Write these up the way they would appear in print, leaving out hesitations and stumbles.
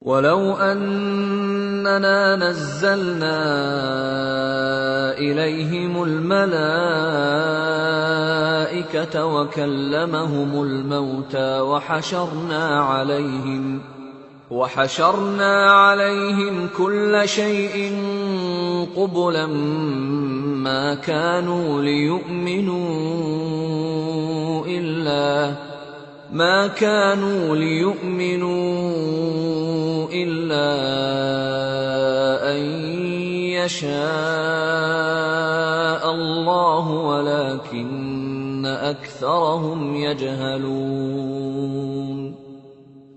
वलौ अन्नना नज़्ज़लना इलैहिमुल मलाइकता वकल्लमहुमुल मौता वहशरना अलैहिम कुल्ल शैइन क़ुबुलन मा कानू लियु'मिनू इल्ला अन यशाअ अल्लाहु वलाकिन्न अक्सरहुम यजहलून।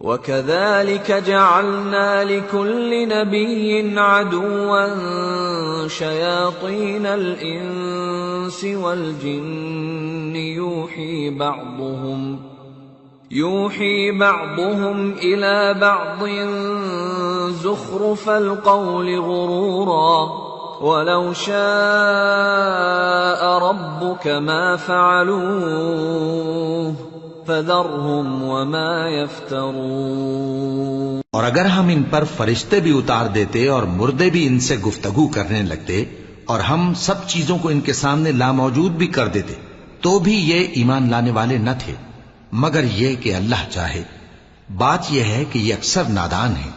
वकज़ालिक जअलना लिकुल्लि नबिय्यिन अदुव्वन शयातीनल इंसि वल जिन्नि यूही बअदुहुम इला बअदिन ज़ुख़्रुफ़ल क़ौलि गुरूरा वलौ शाअ रब्बुक मा फ़अलूहु फ़ज़रहुम वमा यफ़्तरून। और अगर हम इन पर फरिश्ते भी उतार देते और मुर्दे भी इनसे गुफ्तगू करने लगते और हम सब चीजों को इनके सामने लामौजूद भी कर देते तो भी ये ईमान लाने वाले न थे, मगर ये कि अल्लाह चाहे। बात यह है कि ये अक्सर नादान हैं।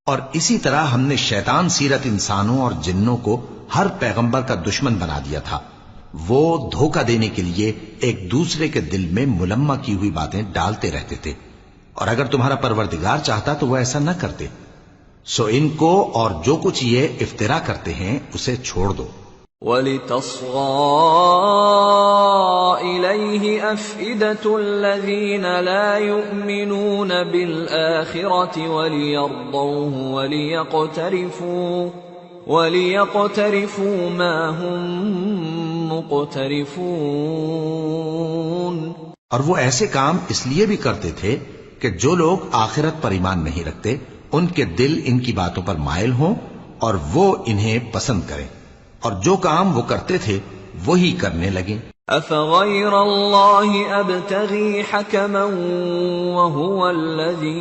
और इसी तरह हमने शैतान सीरत इंसानों और जिन्नों को हर पैगंबर का दुश्मन बना दिया था। वो धोखा देने के लिए एक दूसरे के दिल में मुलम्मा की हुई बातें डालते रहते थे, और अगर तुम्हारा परवरदिगार चाहता तो वह ऐसा न करते। सो इनको और जो कुछ ये इफ्तिरा करते हैं उसे छोड़ दो। वलितस्ग़ा इलैहि अफ़इदतुल्लज़ीन ला युमिनून बिलआख़िरति वलियर्दौहु वलियक़तरिफ़ू मा हुम मुक़तरिफ़ून। और वो ऐसे काम इसलिए भी करते थे कि जो लोग आखिरत पर ईमान नहीं रखते उनके दिल इनकी बातों पर मायल हों और वो इन्हें पसंद करें, और जो काम वो करते थे वही करने लगे। अफ़ग़ैरल्लाहि अब्तग़ी हकमन वहुवल्लज़ी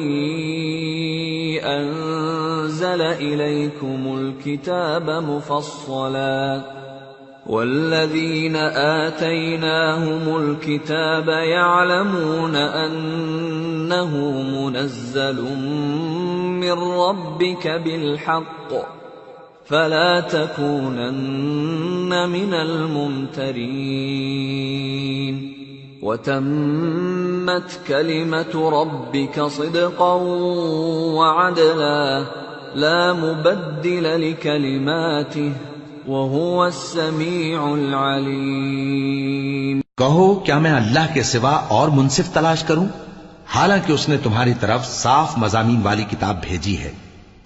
अंज़ल इलैकुमुल किताब मुफ़स्सला वल्लज़ीन आतैनाहुमुल किताब यअलमून अन्नहु मुनज़्ज़लुम मिर रब्बिक बिलहक़्क़ फला तकूनन्न मिनल मुमतरीन। वतम्मत कलिमतु रब्बिक सिद्क़न वअदला ला मुबद्दिल लिकलिमातिहि वहुवस समीउल अलीम। कहो, क्या मैं अल्लाह के सिवा और मुंसिफ तलाश करूं, हालांकि उसने तुम्हारी तरफ साफ मज़ामीन वाली किताब भेजी है,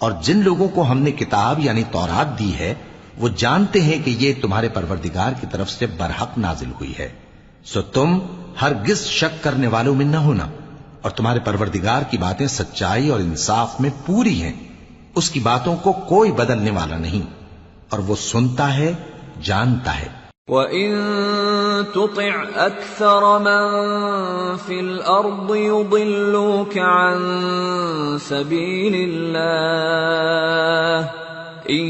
और जिन लोगों को हमने किताब यानी तौरात दी है वो जानते हैं कि ये तुम्हारे परवरदिगार की तरफ से बरहक नाजिल हुई है। सो तुम हरगिज शक करने वालों में न होना, और तुम्हारे परवरदिगार की बातें सच्चाई और इंसाफ में पूरी हैं। उसकी बातों को कोई बदलने वाला नहीं, और वो सुनता है, जानता है। वइन तुतिअ अक्सर मन फिल अर्दि युदिल्लूक अन सबीलिल्लाह इन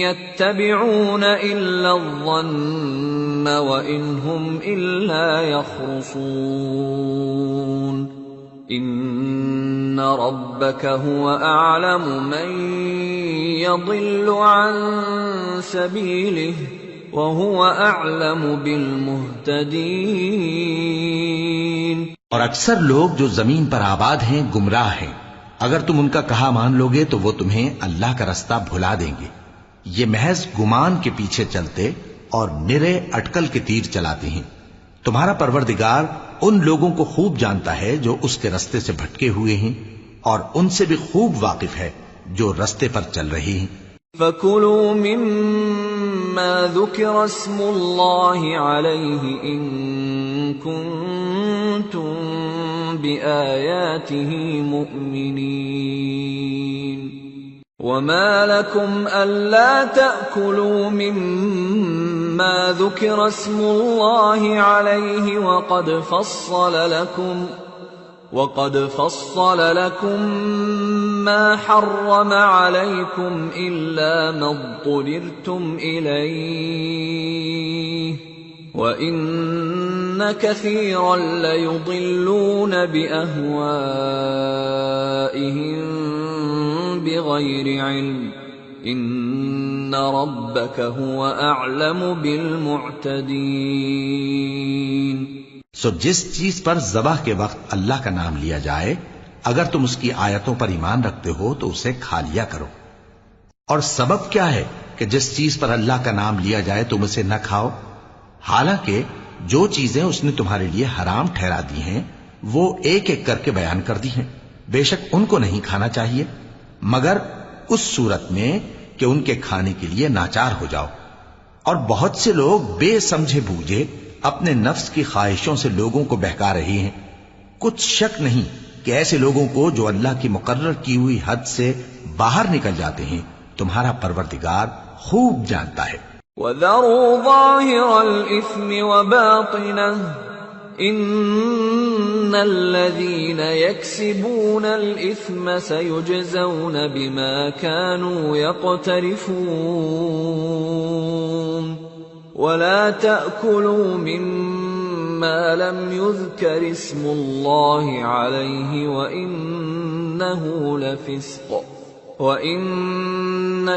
यत्तबिऊन इल्ला ज़न्न व इन हुम इल्ला यख़रुसून। इन्न रब्बक हुव अअलमु मन यदिल्लु अन सबीलिहि वहुव अअलमु बिलमुहतदीन। और अक्सर लोग जो जमीन पर आबाद हैं गुमराह हैं। अगर तुम उनका कहा मान लोगे तो वो तुम्हें अल्लाह का रास्ता भुला देंगे। ये महज गुमान के पीछे चलते और निरे अटकल के तीर चलाते हैं। तुम्हारा परवरदिगार उन लोगों को खूब जानता है जो उसके रास्ते से भटके हुए हैं, और उनसे भी खूब वाकिफ है जो रास्ते पर चल रहे हैं। फकुलू मिम्मा ज़ुकिर अस्मुल्लाहि अलैहि इन कुंतुम बिआयातिहि मुमिनीन। वमा लकुम अल्ला तअकुलू मिम्मा ज़ुकिर अस्मुल्लाहि अलैहि वक़द फस्सल लकुम ما حرم عليكم إلا ما اضطررتم إليه وإن كثيرا ليضلون بأهوائهم بغير علم إن ربك هو أعلم بالمعتدين। सो जिस चीज पर ज़बह के वक्त अल्लाह का नाम लिया जाए, अगर तुम उसकी आयतों पर ईमान रखते हो तो उसे खा लिया करो। और सबब क्या है कि जिस चीज पर अल्लाह का नाम लिया जाए तुम उसे न खाओ? हालांकि जो चीजें उसने तुम्हारे लिए हराम ठहरा दी हैं वो एक एक करके बयान कर दी हैं। बेशक उनको नहीं खाना चाहिए मगर उस सूरत में कि उनके खाने के लिए नाचार हो जाओ। और बहुत से लोग बेसमझे बूझे अपने नफ्स की ख्वाहिशों से लोगों को बहका रहे हैं। कुछ शक नहीं कि ऐसे लोगों को जो अल्लाह की मुकर्रर की हुई हद से बाहर निकल जाते हैं तुम्हारा परवरदिगार खूब जानता है। वज़रू ज़ाहिरल इस्मि व बातिनह इन्नल्लज़ीना यक्सिबूनल इस्म सयुजज़ौन बिमा कानू यक़्तरिफून वला तअकुलू मिम्मा लम युज़कर इस्मुल्लाहि अलैहि व इन्नहु लफ़िस्क़ वइन्नश्शयातीन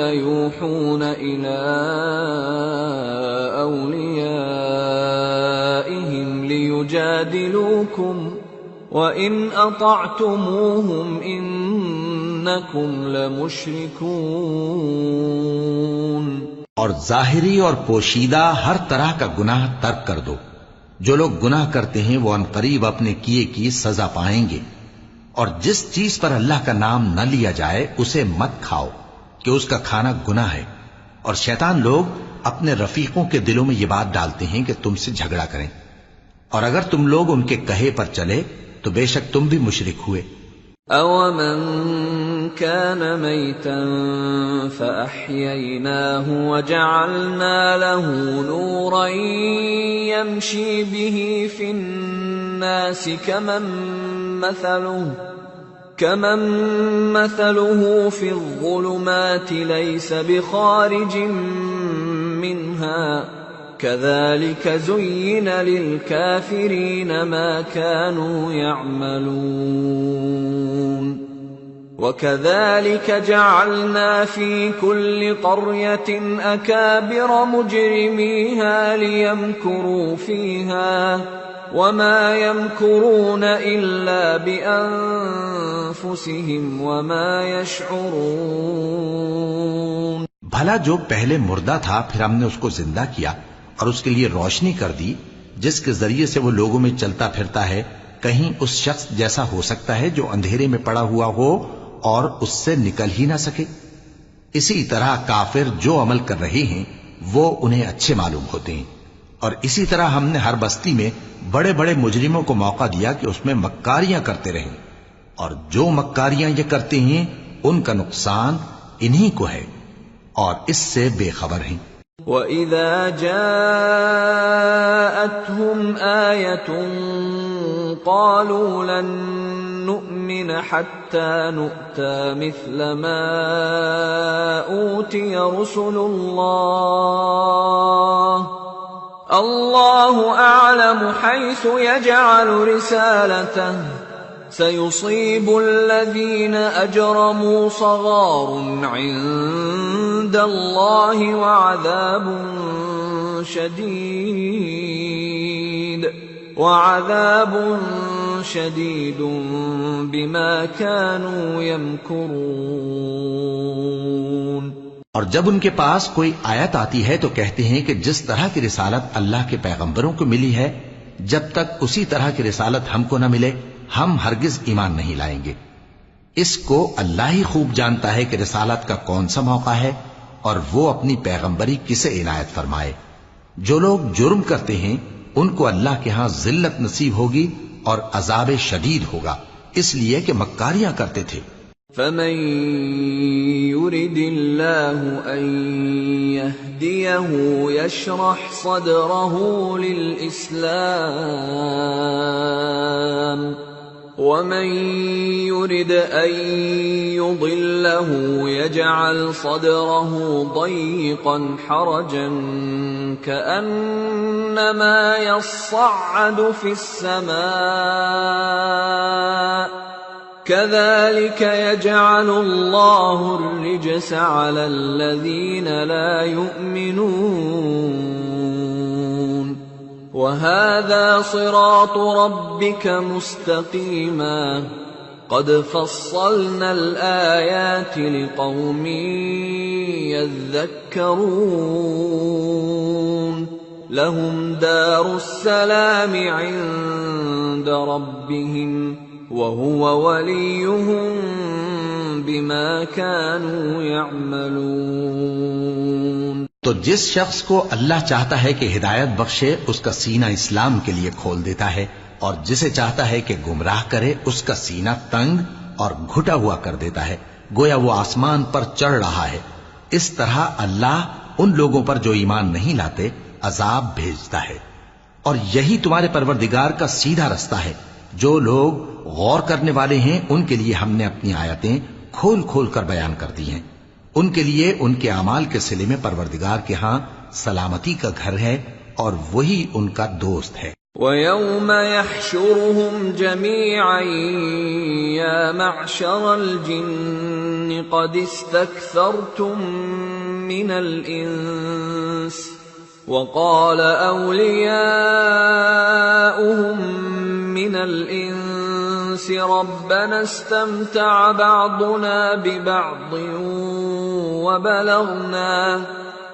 लयूहून इला औलियाइहिम लियुजादिलूकुम वइन अतअतमूहुम इन्नकुम लमुश्रिकून। और जाहिरी और पोशीदा हर तरह का गुनाह तर्क कर दो। जो लोग गुनाह करते हैं वो अनकरीब अपने किए की सजा पाएंगे। और जिस चीज पर अल्लाह का नाम न लिया जाए उसे मत खाओ कि उसका खाना गुनाह है। और शैतान लोग अपने रफीकों के दिलों में ये बात डालते हैं कि तुमसे झगड़ा करें, और अगर तुम लोग उनके कहे पर चले तो बेशक तुम भी मुशरिक हुए। अवमन कान मैतन फअह्यैनाहु वजअलना लहू नूरन यमशी बिही फिन्नासि कमन मथलुहु फिज़्ज़ुलुमाति लैस बिखारिज मिन्हा कज़ालिक ज़ुय्यिन लिलकाफ़िरीन मा कानू यअमलून वकज़ालिक जअलना फ़ी कुल्लि क़र्यतिन अकाबिर मुजरिमीहा लियमकुरू फ़ीहा वमा यमकुरून इल्ला बिअन्फुसिहिम वमा यशऊरून। भला जो पहले मुर्दा था फिर हमने उसको जिंदा किया और उसके लिए रोशनी कर दी जिसके जरिए से वो लोगों में चलता फिरता है, कहीं उस शख्स जैसा हो सकता है जो अंधेरे में पड़ा हुआ हो और उससे निकल ही ना सके। इसी तरह काफिर जो अमल कर रहे हैं वो उन्हें अच्छे मालूम होते हैं। और इसी तरह हमने हर बस्ती में बड़े बड़े मुजरिमों को मौका दिया कि उसमें मक्कारियां करते रहें, और जो मक्कारियां ये करते हैं उनका नुकसान इन्हीं को है और इससे बेखबर हैं। वइज़ा जाअतहुम आयतुन क़ालू लन नु'मिन हत्ता नु'ता मिस्ल मा ऊतिय रुसुलुल्लाह अल्लाहु अअलमु हैसु यजअलु रिसालतह सयुसीबु अल्लज़ीना अजरमू सगारुन इंदल्लाहि वअज़ाबुन शदीदुन बिमा कानू यमकुरून। और जब उनके पास कोई आयत आती है तो कहते हैं कि जिस तरह की रिसालत अल्लाह के पैगंबरों को मिली है, जब तक उसी तरह की रिसालत हमको न मिले हम हरगिज ईमान नहीं लाएंगे। इसको अल्लाह ही खूब जानता है कि रिसालत का कौन सा मौका है और वो अपनी पैगंबरी किसे इनायत फरमाए। जो लोग जुर्म करते हैं उनको अल्लाह के यहां जिल्लत नसीब होगी और अजाब शदीद होगा, इसलिए कि मक्कारियां करते थे। फमन युरिदिल्लाहु अन यहदियहु यशरह सदरहु लिल इस्लाम ومن يرد أن يضله يجعل صدره ضيقا حرجا كأنما يصعد في السماء كذلك يجعل الله الرجس على الذين لا يؤمنون وهذا صراط ربك مستقيما قد فصلنا الآيات لقوم يذكرون لهم دار السلام عند ربهم وهو وليهم بما كانوا يعملون। तो जिस शख्स को अल्लाह चाहता है कि हिदायत बख्शे उसका सीना इस्लाम के लिए खोल देता है और जिसे चाहता है कि गुमराह करे उसका सीना तंग और घुटा हुआ कर देता है गोया वो आसमान पर चढ़ रहा है। इस तरह अल्लाह उन लोगों पर जो ईमान नहीं लाते अजाब भेजता है और यही तुम्हारे परवरदिगार का सीधा रास्ता है। जो लोग गौर करने वाले हैं उनके लिए हमने अपनी आयतें खोल खोल कर बयान कर दी हैं। उनके लिए उनके अमाल के सिले में परवरदिगार के हां सलामती का घर है और वही उनका दोस्त है। وَيَوْمَ يَحْشُرُهُمْ جَمِيعًا يَا مَعْشَرَ الْجِنِّ قَدِ اسْتَكْثَرْتُم مِّنَ الْإِنسِ وَقَالَ أَوْلِيَاؤُهُم مِّنَ الْإِنسِ رَبَّنَا اسْتَمْتَعَ بَعْضُنَا بِبَعْضٍ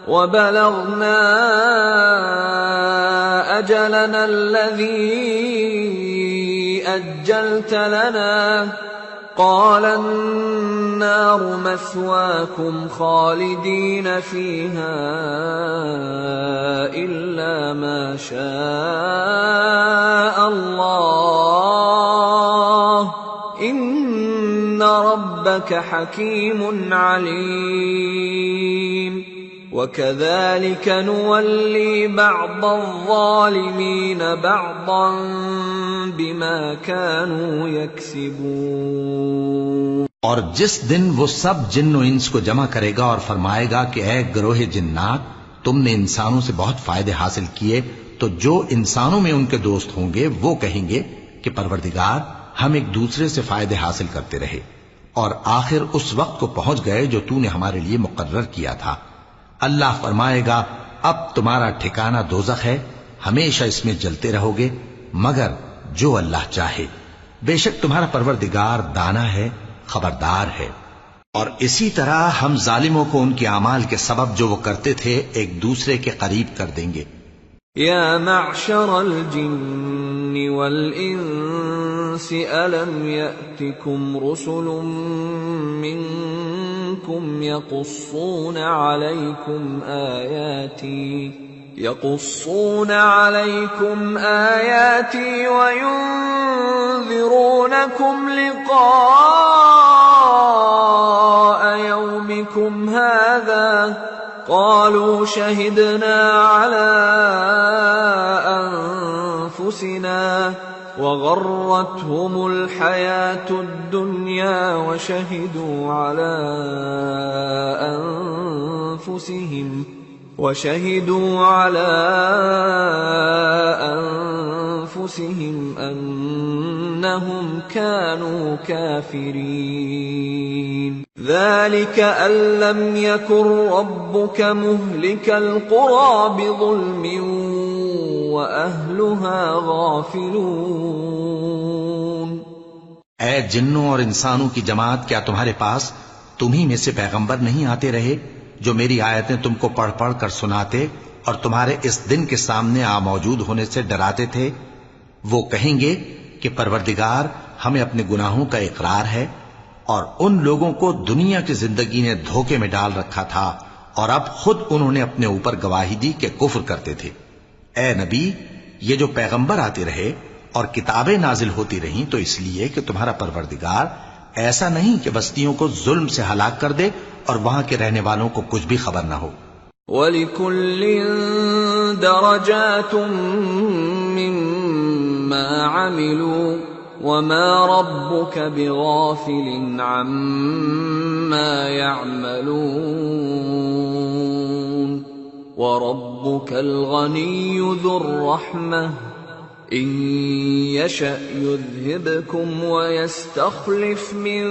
وبلغنا أجلنا الذي أجلت لنا قال النار مثواكم خالدين فيها إلا ما شاء الله إن ربك حكيم عليم وكذلك نولي بعض الظالمين بعضا بما كانوا يكسبون। और जिस दिन वो सब जिन्नो इंस को जमा करेगा और फरमाएगा कि ऐ ग्रोहे जिन्नात तुमने इंसानों से बहुत फायदे हासिल किए, तो जो इंसानों में उनके दोस्त होंगे वो कहेंगे कि परवरदिगार हम एक दूसरे से फायदे हासिल करते रहे और आखिर उस वक्त को पहुंच गए जो तूने हमारे लिए मुकर्रर किया था। अल्लाह फरमाएगा अब तुम्हारा ठिकाना दोज़ख है, हमेशा इसमें जलते रहोगे मगर जो अल्लाह चाहे। बेशक तुम्हारा परवरदिगार दाना है, खबरदार है। और इसी तरह हम जालिमों को उनके अमाल के सबब जो वो करते थे एक दूसरे के करीब कर देंगे। या मअशरल जिन्नि वल इंसि अलम यअतिकुम रुसुलुम मिनकुम यक़ुस्सून अलैकुम आयाती व युनज़िरूनकुम लिक़ाअ यौमिकुम हाज़ा क़ालू शहिदना अला अनफुसिना वग़र्रतहुमुल हयातुद दुन्या वशहिदू अला अनफुसिहिम अन्नहुम कानू काफिरीन ذلك أن لم يكن ربك مهلك القرى بظلم وأهلها غافلون। ऐ जिन्नों और इंसानों की जमात, क्या तुम्हारे पास तुम्ही में से पैगंबर नहीं आते रहे जो मेरी आयतें तुमको पढ़ पढ़ कर सुनाते और तुम्हारे इस दिन के सामने आ मौजूद होने से डराते थे? वो कहेंगे कि परवरदिगार हमें अपने गुनाहों का इकरार है और उन लोगों को दुनिया की जिंदगी ने धोखे में डाल रखा था और अब खुद उन्होंने अपने ऊपर गवाही दी कि कुफ्र करते थे। ए नबी, ये जो पैगंबर आते रहे और किताबें नाजिल होती रहीं तो इसलिए कि तुम्हारा परवरदिगार ऐसा नहीं कि बस्तियों को जुल्म से हलाक कर दे और वहां के रहने वालों को कुछ भी खबर न हो। वलिकुल्लिन दरजातुम मिम्मा अमिलू वमा रब्बुक बिगाफिलिन अम्मा यअमलून वरब्बुकल गनिय्यु ज़ुर रहमह इन यशअ युज़हिबकुम वयस्तख्लिफ मिन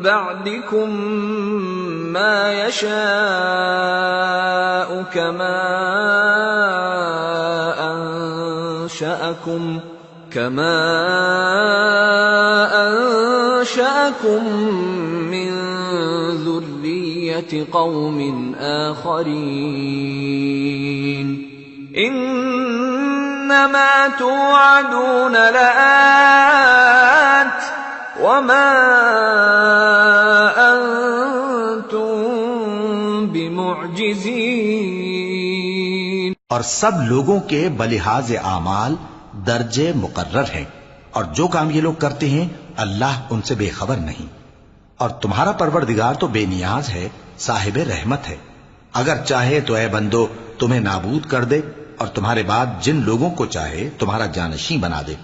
बअदिकुम मा यशाअ कमा अंशअकुम मिन ज़ुर्रिय्यति क़ौमिन आख़रीन इन्नमा तुअदून लआत वमा अंतुम बिमुअजिज़ीन। और सब लोगों के बलिहाज आमाल दर्जे मुकर्रर हैं, और जो काम ये लोग करते हैं अल्लाह उनसे बेखबर नहीं। और तुम्हारा परवरदिगार तो बेनियाज है, साहिब रहमत है। अगर चाहे तो ऐ बंदो तुम्हें नाबूद कर दे, और तुम्हारे बाद जिन लोगों को चाहे तुम्हारा जानशी बना दे,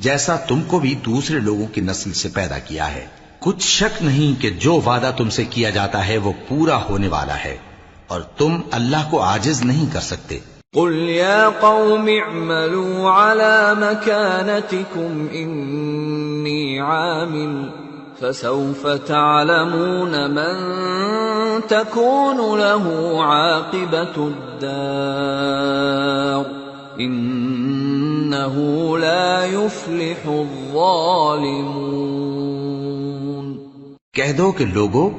जैसा तुमको भी दूसरे लोगों की नस्ल से पैदा किया है। कुछ शक नहीं कि जो वादा तुमसे किया जाता है वो पूरा होने वाला है, और तुम अल्लाह को आजिज नहीं कर सकते। कुल या कौम इअमलू अला मकानतिकुम इन्नी आमिल फसौफ तअलमून मन तकूनु लहू आक़िबतुद्दार इन्नहू ला युफ्लिहुज़्ज़ालिमून। कह दो कि लोगो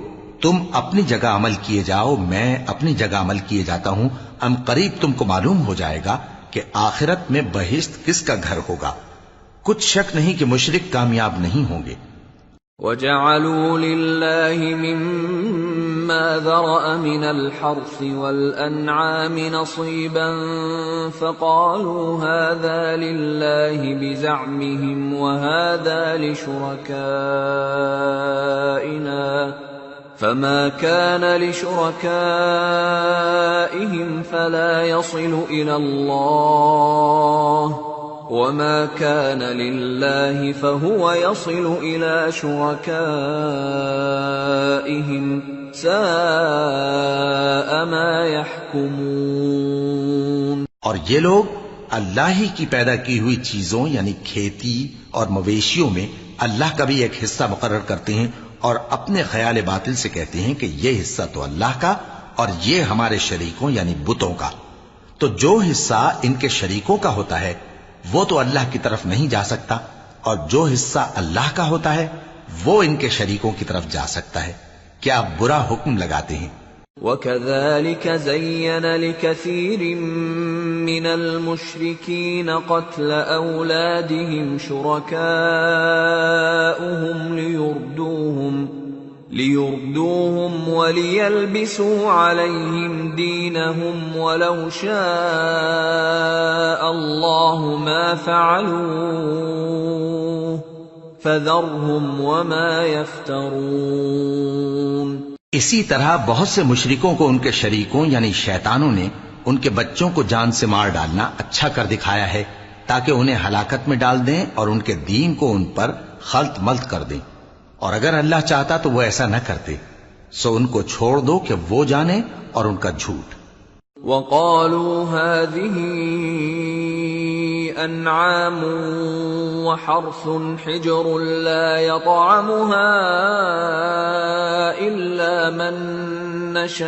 तुम अपनी जगह अमल किए जाओ, मैं अपनी जगह अमल किए जाता हूं। करीब तुमको मालूम हो जाएगा कि आखिरत में बहिश्त किसका घर होगा। कुछ शक नहीं कि मुशरिक कामयाब नहीं होंगे। वजअलू लिल्लाहि मिम्मा ज़रअ मिनल हर्सि वल अनआमि नसीबन फ़क़ालू हाज़ा लिल्लाहि बिज़अमिहिम वहाज़ा लिशुरकाइना فما كان لشركائهم فلا يصل إلى الله وما كان لله فهو يصل إلى شركائهم ساء ما يحكمون। और ये लोग अल्लाह ही की पैदा की हुई चीजों यानी खेती और मवेशियों में अल्लाह का भी एक हिस्सा मुकर्रर करते हैं, और अपने ख्याल बातिल से कहते हैं कि ये हिस्सा तो अल्लाह का और ये हमारे शरीकों यानी बुतों का। तो जो हिस्सा इनके शरीकों का होता है वो तो अल्लाह की तरफ नहीं जा सकता, और जो हिस्सा अल्लाह का होता है वो इनके शरीकों की तरफ जा सकता है। क्या बुरा हुक्म लगाते हैं। वकज़ालिक ज़य्यन लिकसीरिन मिनल मुश्रिकीन क़त्ल औलादिहिम शुरकाउहुम लियुर्दूहुम वलियल्बिसू अलैहिम दीनहुम वलौ शाअ अल्लाहु मा फ़अलूहु फ़ज़रहुम वमा यफ़्तरून। इसी तरह बहुत से मुशरिकों को उनके शरीकों यानी शैतानों ने उनके बच्चों को जान से मार डालना अच्छा कर दिखाया है, ताकि उन्हें हलाकत में डाल दें और उनके दीन को उन पर खल्त मल्त कर दें। और अगर अल्लाह चाहता तो वो ऐसा न करते। सो उनको छोड़ दो कि वो जाने और उनका झूठ। वक़ालू हाज़िही अनआम वहर्सुन हिज्रुन ला यतअमुहा इल्ला मन नशाअु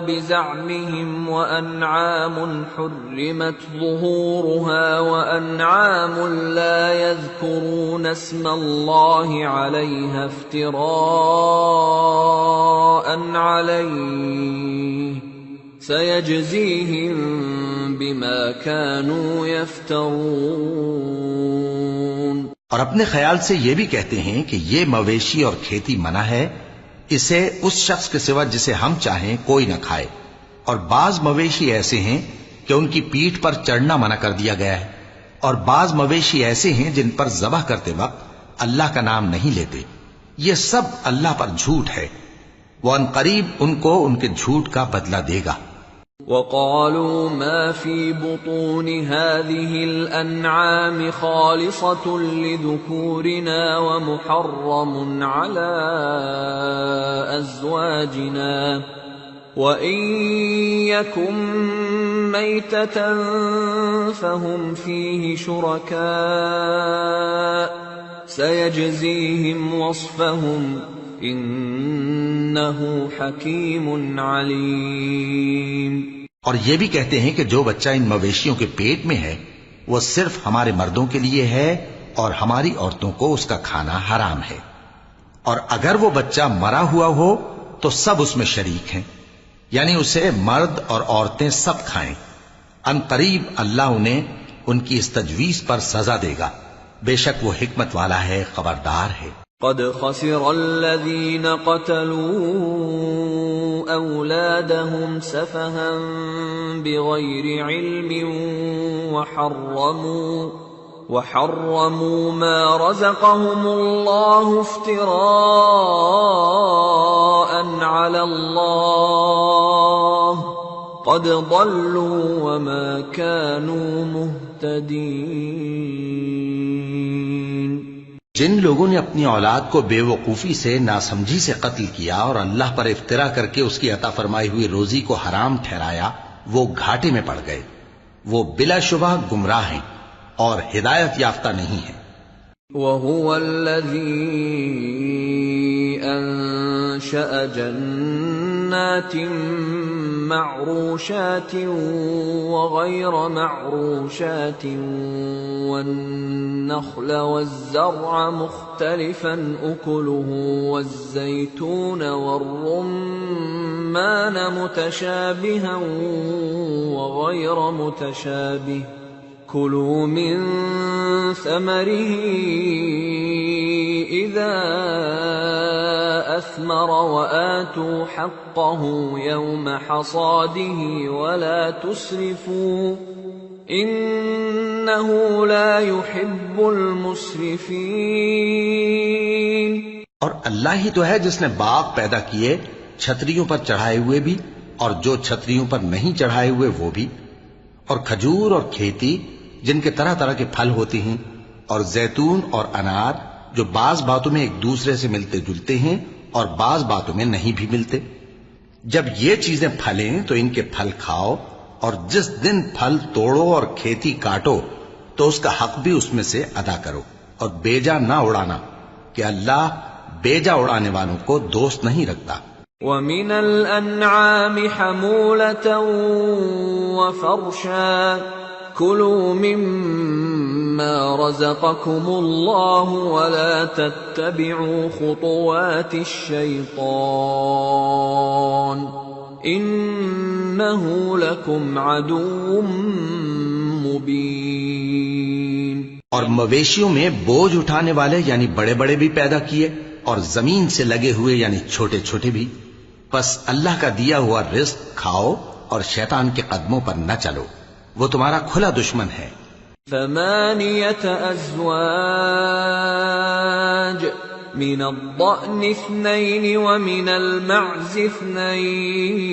बिज़अमिहिम वअनआमुन हुर्रिमत ज़ुहूरुहा वअनआमुन ला यज़कुरून अस्मल्लाहि अलैहा इफ्तिराअन अलैहि सयजज़ीहिम बिमा कानू यफ्तरून। और अपने ख्याल से ये भी कहते हैं कि ये मवेशी और खेती मना है, इसे उस शख्स के सिवा जिसे हम चाहें कोई न खाए। और बाज मवेशी ऐसे हैं कि उनकी पीठ पर चढ़ना मना कर दिया गया है, और बाज मवेशी ऐसे हैं जिन पर ज़बह करते वक्त अल्लाह का नाम नहीं लेते। ये सब अल्लाह पर झूठ है। वो अनकरीब उनको उनके झूठ का बदला देगा। وقالوا ما في بطون هذه الأنعام خالصة لذكورنا ومحرم على أزواجنا وإن يكن ميتة فهم فيه شركاء سيجزيهم وصفهم إنه حكيم عليم। और ये भी कहते हैं कि जो बच्चा इन मवेशियों के पेट में है वो सिर्फ हमारे मर्दों के लिए है और हमारी औरतों को उसका खाना हराम है, और अगर वो बच्चा मरा हुआ हो तो सब उसमें शरीक हैं, यानी उसे मर्द और औरतें सब खाएं। अनकरीब अल्लाह उन्हें उनकी इस तजवीज पर सजा देगा, बेशक वो हिकमत वाला है, खबरदार है। قد خسر الذين قتلوا أولادهم سفها بغير علم وحرموا ما رزقهم الله افتراء على الله قد ضلوا وما كانوا مهتدين। जिन लोगों ने अपनी औलाद को बेवकूफी से, नासमझी से कत्ल किया और अल्लाह पर इफ्तिरा करके उसकी अता फरमाई हुई रोजी को हराम ठहराया, वो घाटे में पड़ गए। वो बिलाशुबह गुमराह हैं और हिदायत याफ्ता नहीं है। वहुव अल्लज़ी अंशअ जन्नातिन मअरूशातिन वग़ैर मअरूशातिन वन्नख़्ल वज़्ज़रअ मुख़्तलिफ़न उकुलुहु वज़्ज़ैतून वर्रुम्मान मुतशाबिहन वग़ैर मुतशाबिह कुलू मिन समरिही इज़ा अस्मर वआतू हक़्क़हु यौम हसादिही वला तुस्रिफू इन्नहु ला युहिब्बुल मुस्रिफीन। और अल्लाह ही तो है जिसने बाग पैदा किए छतरियों पर चढ़ाए हुए भी और जो छतरियों पर नहीं चढ़ाए हुए वो भी, और खजूर और खेती जिनके तरह तरह के फल होते हैं, और जैतून और अनार जो बाज बातों में एक दूसरे से मिलते जुलते हैं और बाज बातों में नहीं भी मिलते। जब ये चीजें फलें तो इनके फल खाओ, और जिस दिन फल तोड़ो और खेती काटो तो उसका हक भी उसमें से अदा करो, और बेजा ना उड़ाना कि अल्लाह बेजा उड़ाने वालों को दोस्त नहीं रखता। वमिनल अन्आमि हमूलतन वफरशा कुलू मिम्मा रज़क़कुमुल्लाहु वला तत्तबिउ खुतुवातिश शैतान इन्नहु लकुम अदुव्वुम मुबीन। और मवेशियों में बोझ उठाने वाले यानी बड़े बड़े भी पैदा किए, और जमीन से लगे हुए यानी छोटे छोटे भी। बस अल्लाह का दिया हुआ रिज़्क़ खाओ और शैतान के कदमों पर न चलो, वो तुम्हारा खुला दुश्मन है। ثمانية أزواج من الضأن اثنين ومن المعز اثنين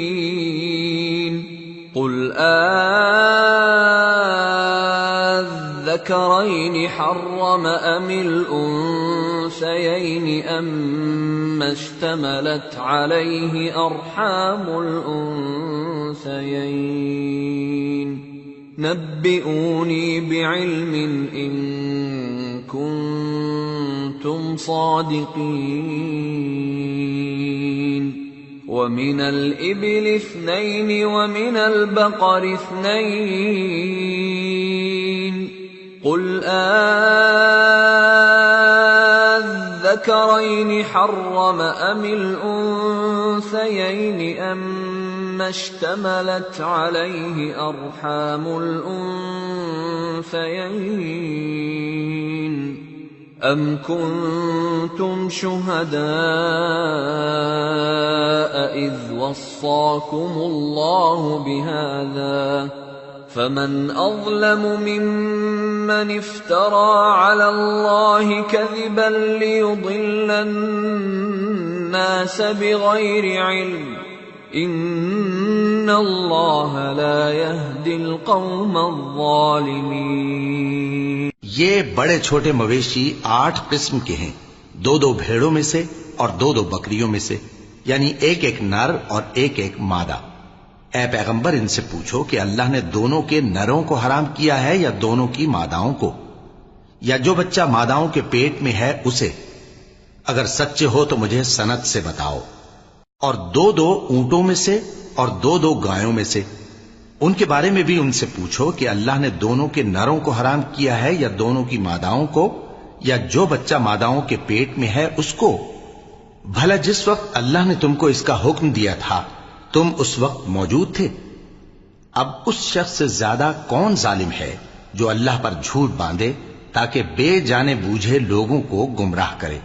قل أذكرين حرم أم الأنثيين أما اشتملت عليه أرحام الأنثيين نبئوني بعلم إن كنتم صادقين ومن الإبل اثنين ومن البقر اثنين قل أذكرين حرم أم الأنثيين أما اشتملت عليه أرحام الأنثيين أم كنتم شهداء إذ وصاكم الله بهذا فمن أظلم ممن افترى على الله كذبا ليضل الناس بغير علم इन्नल्लाह ला यहदिल कौमल ज़ालिमीन। ये बड़े छोटे मवेशी 8 किस्म के हैं, 2-2 भेड़ों में से और 2-2 बकरियों में से, यानी एक एक नर और एक एक मादा। ए पैगंबर, इनसे पूछो कि अल्लाह ने दोनों के नरों को हराम किया है या दोनों की मादाओं को, या जो बच्चा मादाओं के पेट में है उसे। अगर सच्चे हो तो मुझे सनद से बताओ। और 2-2 ऊंटों में से और 2-2 गायों में से, उनके बारे में भी उनसे पूछो कि अल्लाह ने दोनों के नरों को हराम किया है या दोनों की मादाओं को, या जो बच्चा मादाओं के पेट में है उसको। भला जिस वक्त अल्लाह ने तुमको इसका हुक्म दिया था तुम उस वक्त मौजूद थे? अब उस शख्स से ज्यादा कौन जालिम है जो अल्लाह पर झूठ बांधे ताकि बेजाने बूझे लोगों को गुमराह करे।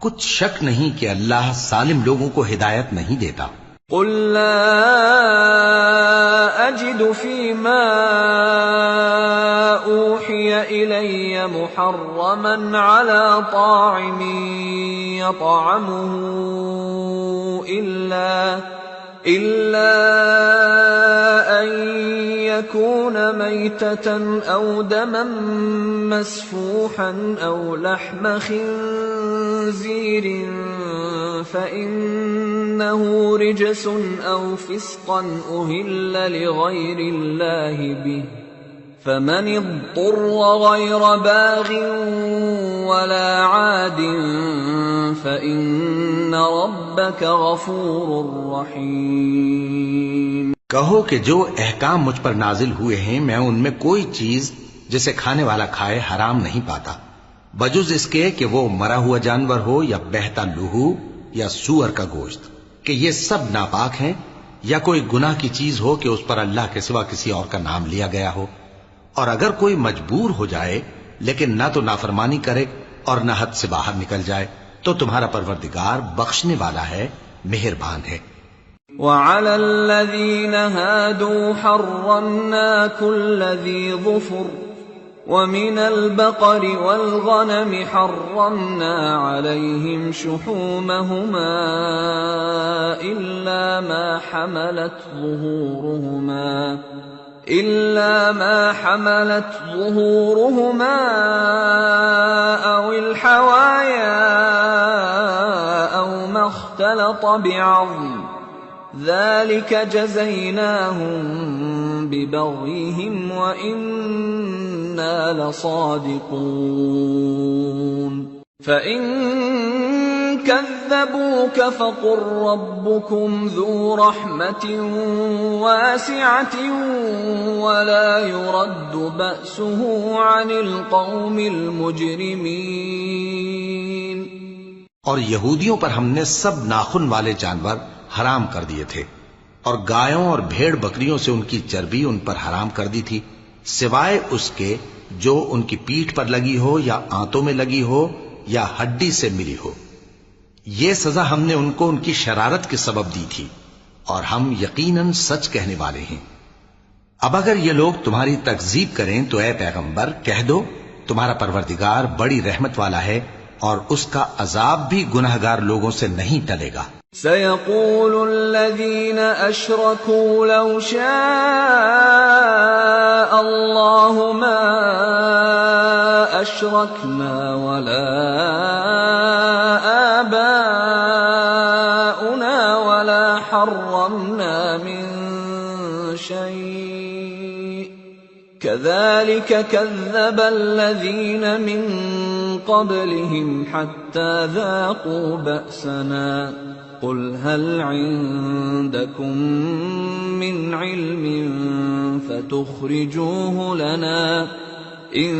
कुछ शक नहीं कि अल्लाह जालिम लोगों को हिदायत नहीं देता। कुल ला अजिदु फीमा ऊहिय इलैय मुहर्रमन अला ताइमिन यतअमुहु इल्ला अन यकून मैततन औ दमन मस्फूहन औ लहम खिंज़ीरिन फ़इन्नहु रिजसुन औ फ़िस्क़न उहिल्ल लिग़ैरिल्लाहि बिहि फमन इज़्ज़ुर्र गैर बाग़िन वला आदिन फ़इन्न रब्बक गफ़ूरुर रहीम। कहो कि जो अहकाम मुझ पर नाजिल हुए हैं मैं उनमें कोई चीज जिसे खाने वाला खाए हराम नहीं पाता, बजुज इसके कि वो मरा हुआ जानवर हो या बहता लहू या सूअर का गोश्त, कि ये सब नापाक हैं, या कोई गुनाह की चीज हो कि उस पर अल्लाह के सिवा किसी और का नाम लिया गया हो। और अगर कोई मजबूर हो जाए लेकिन ना तो नाफरमानी करे और न हद से बाहर निकल जाए तो तुम्हारा परवरदिगार बख्शने वाला है, मेहरबान है। वअलल्लज़ीन हादू हर्रमना कुल्ल ज़ी ज़ुफ़ुर वमिनल बक़रि वल गनमि हर्रमना अलैहिम शुहूमहुमा इल्ला मा हमलत ज़ुहूरुहुमा अविल हवाया औ मा इख्तलत बिअज़्म ज़ालिक जज़यनाहुम बिबग़यिहिम व इन्ना लसादिक़ून। फ़इन कज़्ज़बूक फ़क़ुल रब्बुकुम ज़ू रहमतिन वासिअतिन वला युरद्दु बअसुहु अनिल क़ौमिल मुजरिमीन। और यहूदियों पर हमने सब नाखून वाले जानवर हराम कर दिए थे और गायों और भेड़ बकरियों से उनकी चर्बी उन पर हराम कर दी थी, सिवाय उसके जो उनकी पीठ पर लगी हो या आंतों में लगी हो या हड्डी से मिली हो। ये सजा हमने उनको उनकी शरारत के सबब दी थी और हम यकीनन सच कहने वाले हैं। अब अगर ये लोग तुम्हारी तकजीब करें तो ए पैगंबर कह दो, तुम्हारा परवरदिगार बड़ी रहमत वाला है और उसका अजाब भी गुनहगार लोगों से नहीं टलेगा। सयक़ूलुल्लज़ीन अशरकू लौ शाअ अल्लाहु मा अशरकना वला आबाउना वला हर्रमना मिन शै'इन कज़ालिक कज़्ज़ब अल्लज़ीन मिन क़ब्लिहिम हत्ता ज़ाक़ू बअसना क़ुल हल इन्दकुम मिन इल्मिन फ़तुख़रिजूहु लना इन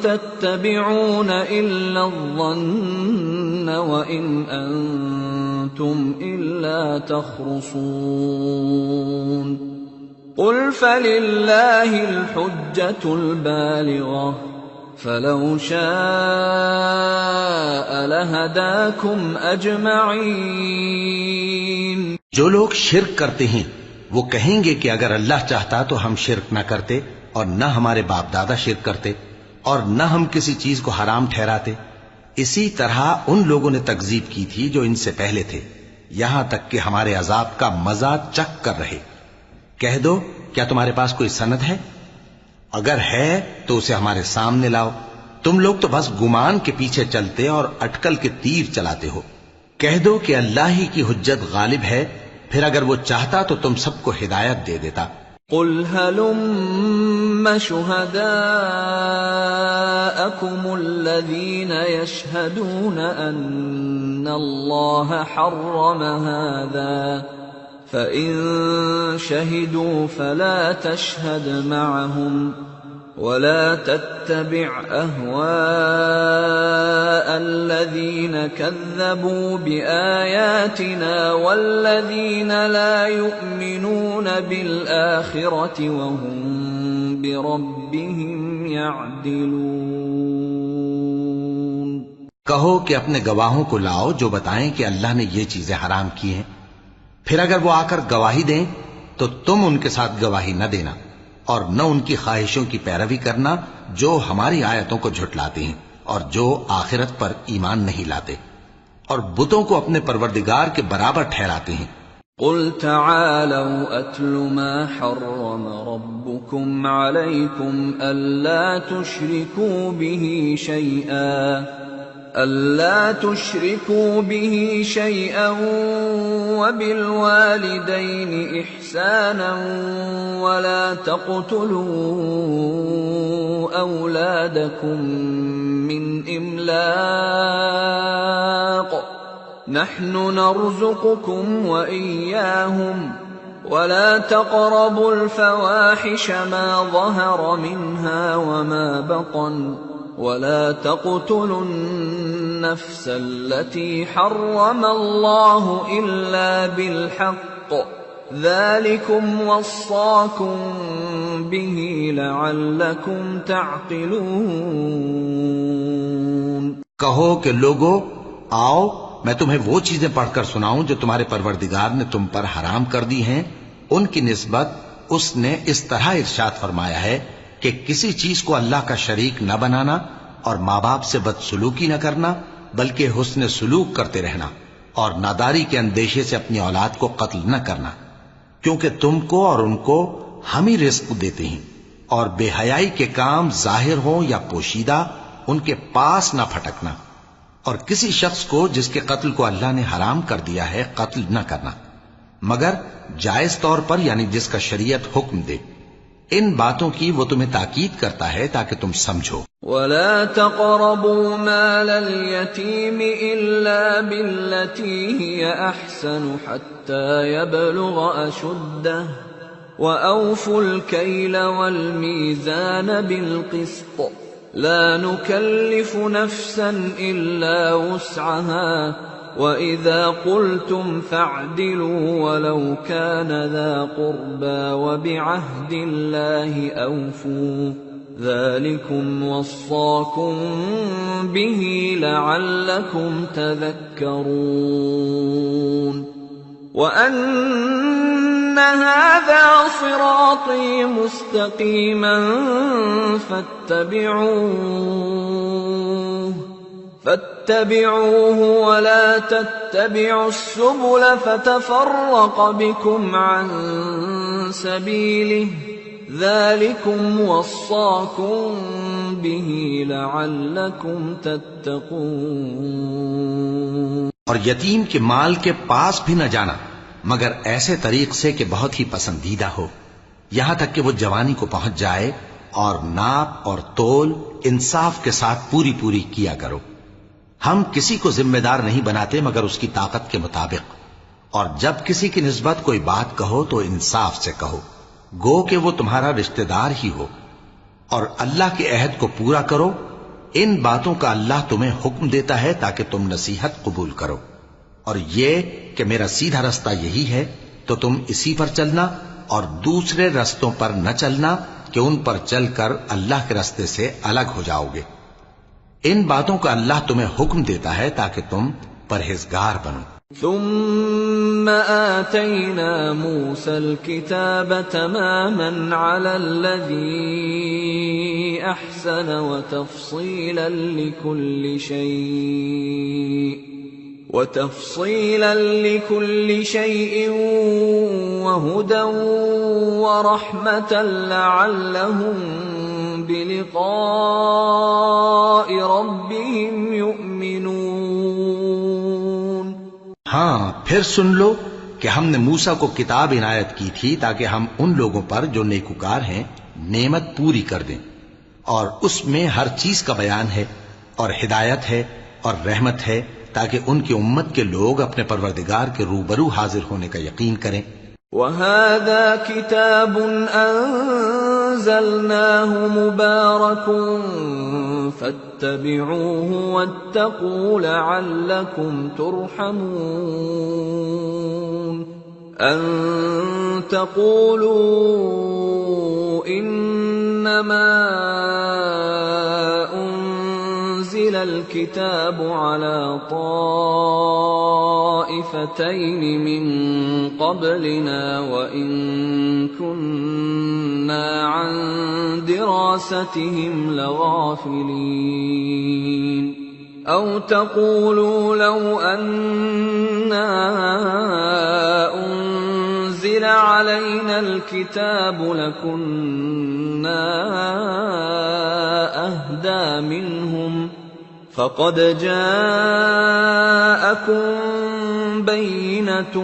तत्तबिऊन इल्ला अज़्ज़न्न व इन अंतुम इल्ला तख़रुसून। क़ुल फ़लिल्लाहिल हुज्जतुल बालिग़ह फलौ शाअ लहदाकुम अजमईन। जो लोग शिर्क करते हैं वो कहेंगे कि अगर अल्लाह चाहता तो हम शिर्क न करते और न हमारे बाप दादा शिर्क करते और न हम किसी चीज को हराम ठहराते। इसी तरह उन लोगों ने तकजीब की थी जो इनसे पहले थे। यहां तक कि हमारे अजाब का मजा चख कर रहे। कह दो, क्या तुम्हारे पास कोई सनद है? अगर है तो उसे हमारे सामने लाओ। तुम लोग तो बस गुमान के पीछे चलते और अटकल के तीर चलाते हो। कह दो कि अल्लाह ही की हुज्जत गालिब है, फिर अगर वो चाहता तो तुम सबको हिदायत दे देता। कुल हलुम्म शुहदाअकुम अल्लज़ीना यशहदूना अन्ना अल्लाह हर्रम हाज़ा फ़इन शहिदू फला तशहद मअहुम वला तत्तबिअ अहवाअ अल्लज़ीना कज़्ज़बू बिआयातिना वल्लज़ीना ला युमिनून बिलआखिरति वहुम बिरब्बिहिम यअदिलून। कहो कि अपने गवाहों को लाओ जो बताएं कि अल्लाह ने ये चीजें हराम की हैं। फिर अगर वो आकर गवाही दें तो तुम उनके साथ गवाही न देना और न उनकी ख्वाहिशों की पैरवी करना जो हमारी आयतों को झुटलाते हैं और जो आखिरत पर ईमान नहीं लाते और बुतों को अपने परवरदिगार के बराबर ठहराते हैं। कुल तआलौ अत्लु मा हर्रम रब्बुकुम अलैकुम अल्ला तुश्रिकू बिही शैअन वबिलवालिदैनि इहसानन वला तक़्तुलू औलादकुम मिन इमलाक़ नहनु नर्ज़ुक़ुकुम व इय्याहुम वला तक़रबुल फ़वाहिश मा ज़हर मिन्हा वमा बतन वला तक़्तुलुन नफ्स अल्लती हर्रम अल्लाहु इल्ला बिलहक़्क़ ज़ालिकुम वस्साकुम बिही लअल्लकुम तअक़िलून। कहो कि लोगो, आओ मैं तुम्हें वो चीजें पढ़कर सुनाऊं जो तुम्हारे परवरदिगार ने तुम पर हराम कर दी हैं। उनकी निस्बत उसने इस तरह इरशाद फरमाया है कि किसी चीज को अल्लाह का शरीक न बनाना और माँ बाप से बदसलूकी न करना, बल्कि हुस्न सुलूक करते रहना और नादारी के अंदेशे से अपनी औलाद को कत्ल न करना, क्योंकि तुमको और उनको हम ही रिस्क देते हैं। और बेहयाई के काम जाहिर हो या पोशीदा उनके पास न फटकना और किसी शख्स को जिसके कत्ल को अल्लाह ने हराम कर दिया है कत्ल न करना, मगर जायज तौर पर, यानी जिसका शरीयत हुक्म दे। इन बातों की वो तुम्हें ताकीद करता है ताकि तुम समझो। वला तक़रबू मालल यतीम इल्ला बिल्लती हिय अहसनु हत्ता यबलुग अशुद्दह व औफुल कैल वल मीज़ान बिलक़िस्त ला नुकल्लिफु नफ्सन इल्ला वुस्अहा वइज़ा क़ुल्तुम फ़अदिलू वलौ कान ज़ा क़ुर्बा वबिअहदिल्लाहि औफ़ू ज़ालिकुम वस्साकुम बिही लअल्लकुम तज़क्करून। वअन्न हाज़ा सिराती मुस्तक़ीमन फत्तबि'ूहु वला तत्तबि'ुस सुबुल फतफ़र्रक़ बिकुम अन सबीलिहि ज़ालिकुम वस्साकुम बिही लअल्लकुम तत्तक़ून। और यतीम के माल के पास भी न जाना मगर ऐसे तरीक से कि बहुत ही पसंदीदा हो, यहां तक कि वो जवानी को पहुंच जाए, और नाप और तोल इंसाफ के साथ पूरी पूरी किया करो। हम किसी को जिम्मेदार नहीं बनाते मगर उसकी ताकत के मुताबिक, और जब किसी की निस्बत कोई बात कहो तो इंसाफ से कहो, गो कि वो तुम्हारा रिश्तेदार ही हो, और अल्लाह के अहद को पूरा करो। इन बातों का अल्लाह तुम्हें हुक्म देता है ताकि तुम नसीहत कबूल करो, और ये कि मेरा सीधा रास्ता यही है तो तुम इसी पर चलना और दूसरे रास्तों पर न चलना कि उन पर चलकर अल्लाह के रास्ते से अलग हो जाओगे। इन बातों का अल्लाह तुम्हें हुक्म देता है ताकि तुम परहेजगार बनो। थुम्मा आतैना मूसल किताब तमामन अलल्लज़ी अहसन व तफ़सीलन लिकुल्लि शै' وتفصيلا لكل شيء وهدى ورحمة لعلهم بلقاء ربهم يؤمنون. हाँ, फिर सुन लो कि हमने मूसा को किताब इनायत की थी ताकि हम उन लोगों पर जो नेकुकार हैं नेमत पूरी कर दें, और उसमें हर चीज का बयान है और हिदायत है और रहमत है, ताकि उनकी उम्मत के लोग अपने परवरदिगार के रूबरू हाजिर होने का यकीन करें. وَهَذَا كِتَابٌ أَنزَلْنَاهُ مُبَارَكٌ فَاتَّبِعُوهُ وَاتَّقُوا لَعَلَّكُمْ تُرْحَمُونَ. أَن تَقُولُوا إِنَّمَا أُنزِلَ الْكِتَابُ عَلَى طَائِفَتَيْنِ مِن قَبْلِنَا وَإِن كُنَّا عَن دِرَاسَتِهِمْ لَغَافِلِينَ. أَوْ تَقُولُوا لَوْ أَنَّا أُنزِلَ عَلَيْنَا الْكِتَابُ لَكُنَّا أَهْدَىٰ مِنْهُمْ فَقَدْ جَاءَكُم بَيِّنَةٌ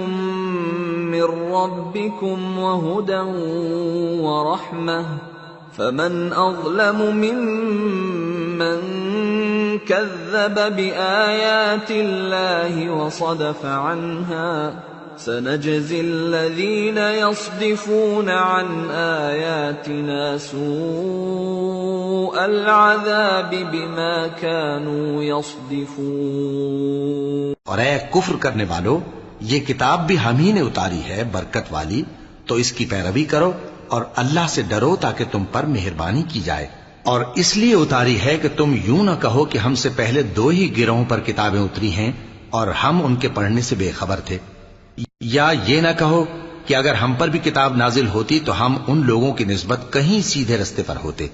مِّن رَّبِّكُمْ وَهُدًى وَرَحْمَةٌ فَمَنْ أَظْلَمُ مِمَّن كَذَّبَ بِآيَاتِ اللَّهِ وَصَدَفَ عَنْهَا. سَنَجْزِي الَّذِينَ يَصْدِفُونَ عَنْ آيَاتِنَا سُوءَ الْعَذَابِ بِمَا كَانُوا يَصْدِفُونَ. और ऐ कुफ्र करने वालों, ये किताब भी हम ही ने उतारी है बरकत वाली, तो इसकी पैरवी करो और अल्लाह से डरो ताकि तुम पर मेहरबानी की जाए. और इसलिए उतारी है कि तुम यूं न कहो कि हमसे पहले दो ही गिरोहों पर किताबें उतरी हैं और हम उनके पढ़ने से बेखबर थे, या ये न कहो कि अगर हम पर भी किताब नाजिल होती तो हम उन लोगों की निस्बत कहीं सीधे रस्ते पर होते.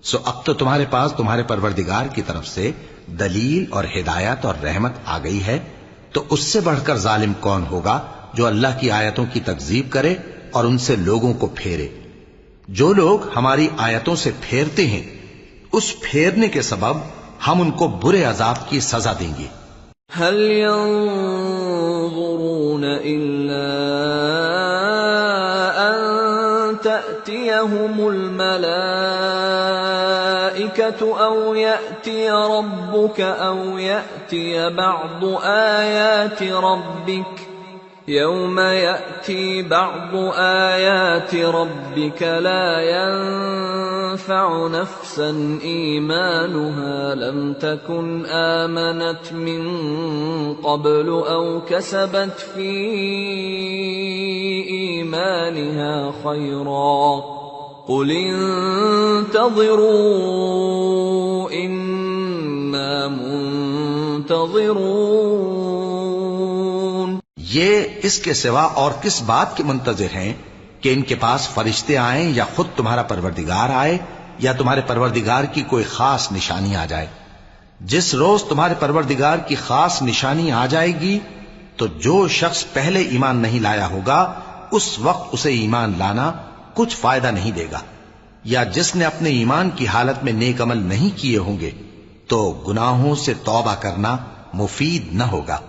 सो अब तो तुम्हारे पास तुम्हारे परवरदिगार की तरफ से दलील और हिदायत और रहमत आ गई है, तो उससे बढ़कर जालिम कौन होगा जो अल्लाह की आयतों की तकजीब करे और उनसे लोगों को फेरे. जो लोग हमारी आयतों से फेरते हैं, उस फेरने के सबब हम उनको बुरे अजाब की सजा देंगे. هل ينظرون إلا أن تأتيهم الملائكة أو يأتي ربك أو يأتي بعض آيات ربك. يوم يأتي بعض آيات ربك لا ينفع نفسا إيمانها لم تكن آمنت من قبل أو كسبت في إيمانها خيرا قل انتظروا إنا منتظرون. ये इसके सिवा और किस बात के मुंतजिर हैं कि इनके पास फरिश्ते आए या खुद तुम्हारा परवरदिगार आए या तुम्हारे परवरदिगार की कोई खास निशानी आ जाए. जिस रोज तुम्हारे परवरदिगार की खास निशानी आ जाएगी तो जो शख्स पहले ईमान नहीं लाया होगा उस वक्त उसे ईमान लाना कुछ फायदा नहीं देगा, या जिसने अपने ईमान की हालत में नेक अमल नहीं किए होंगे तो गुनाहों से तौबा करना मुफीद न होगा.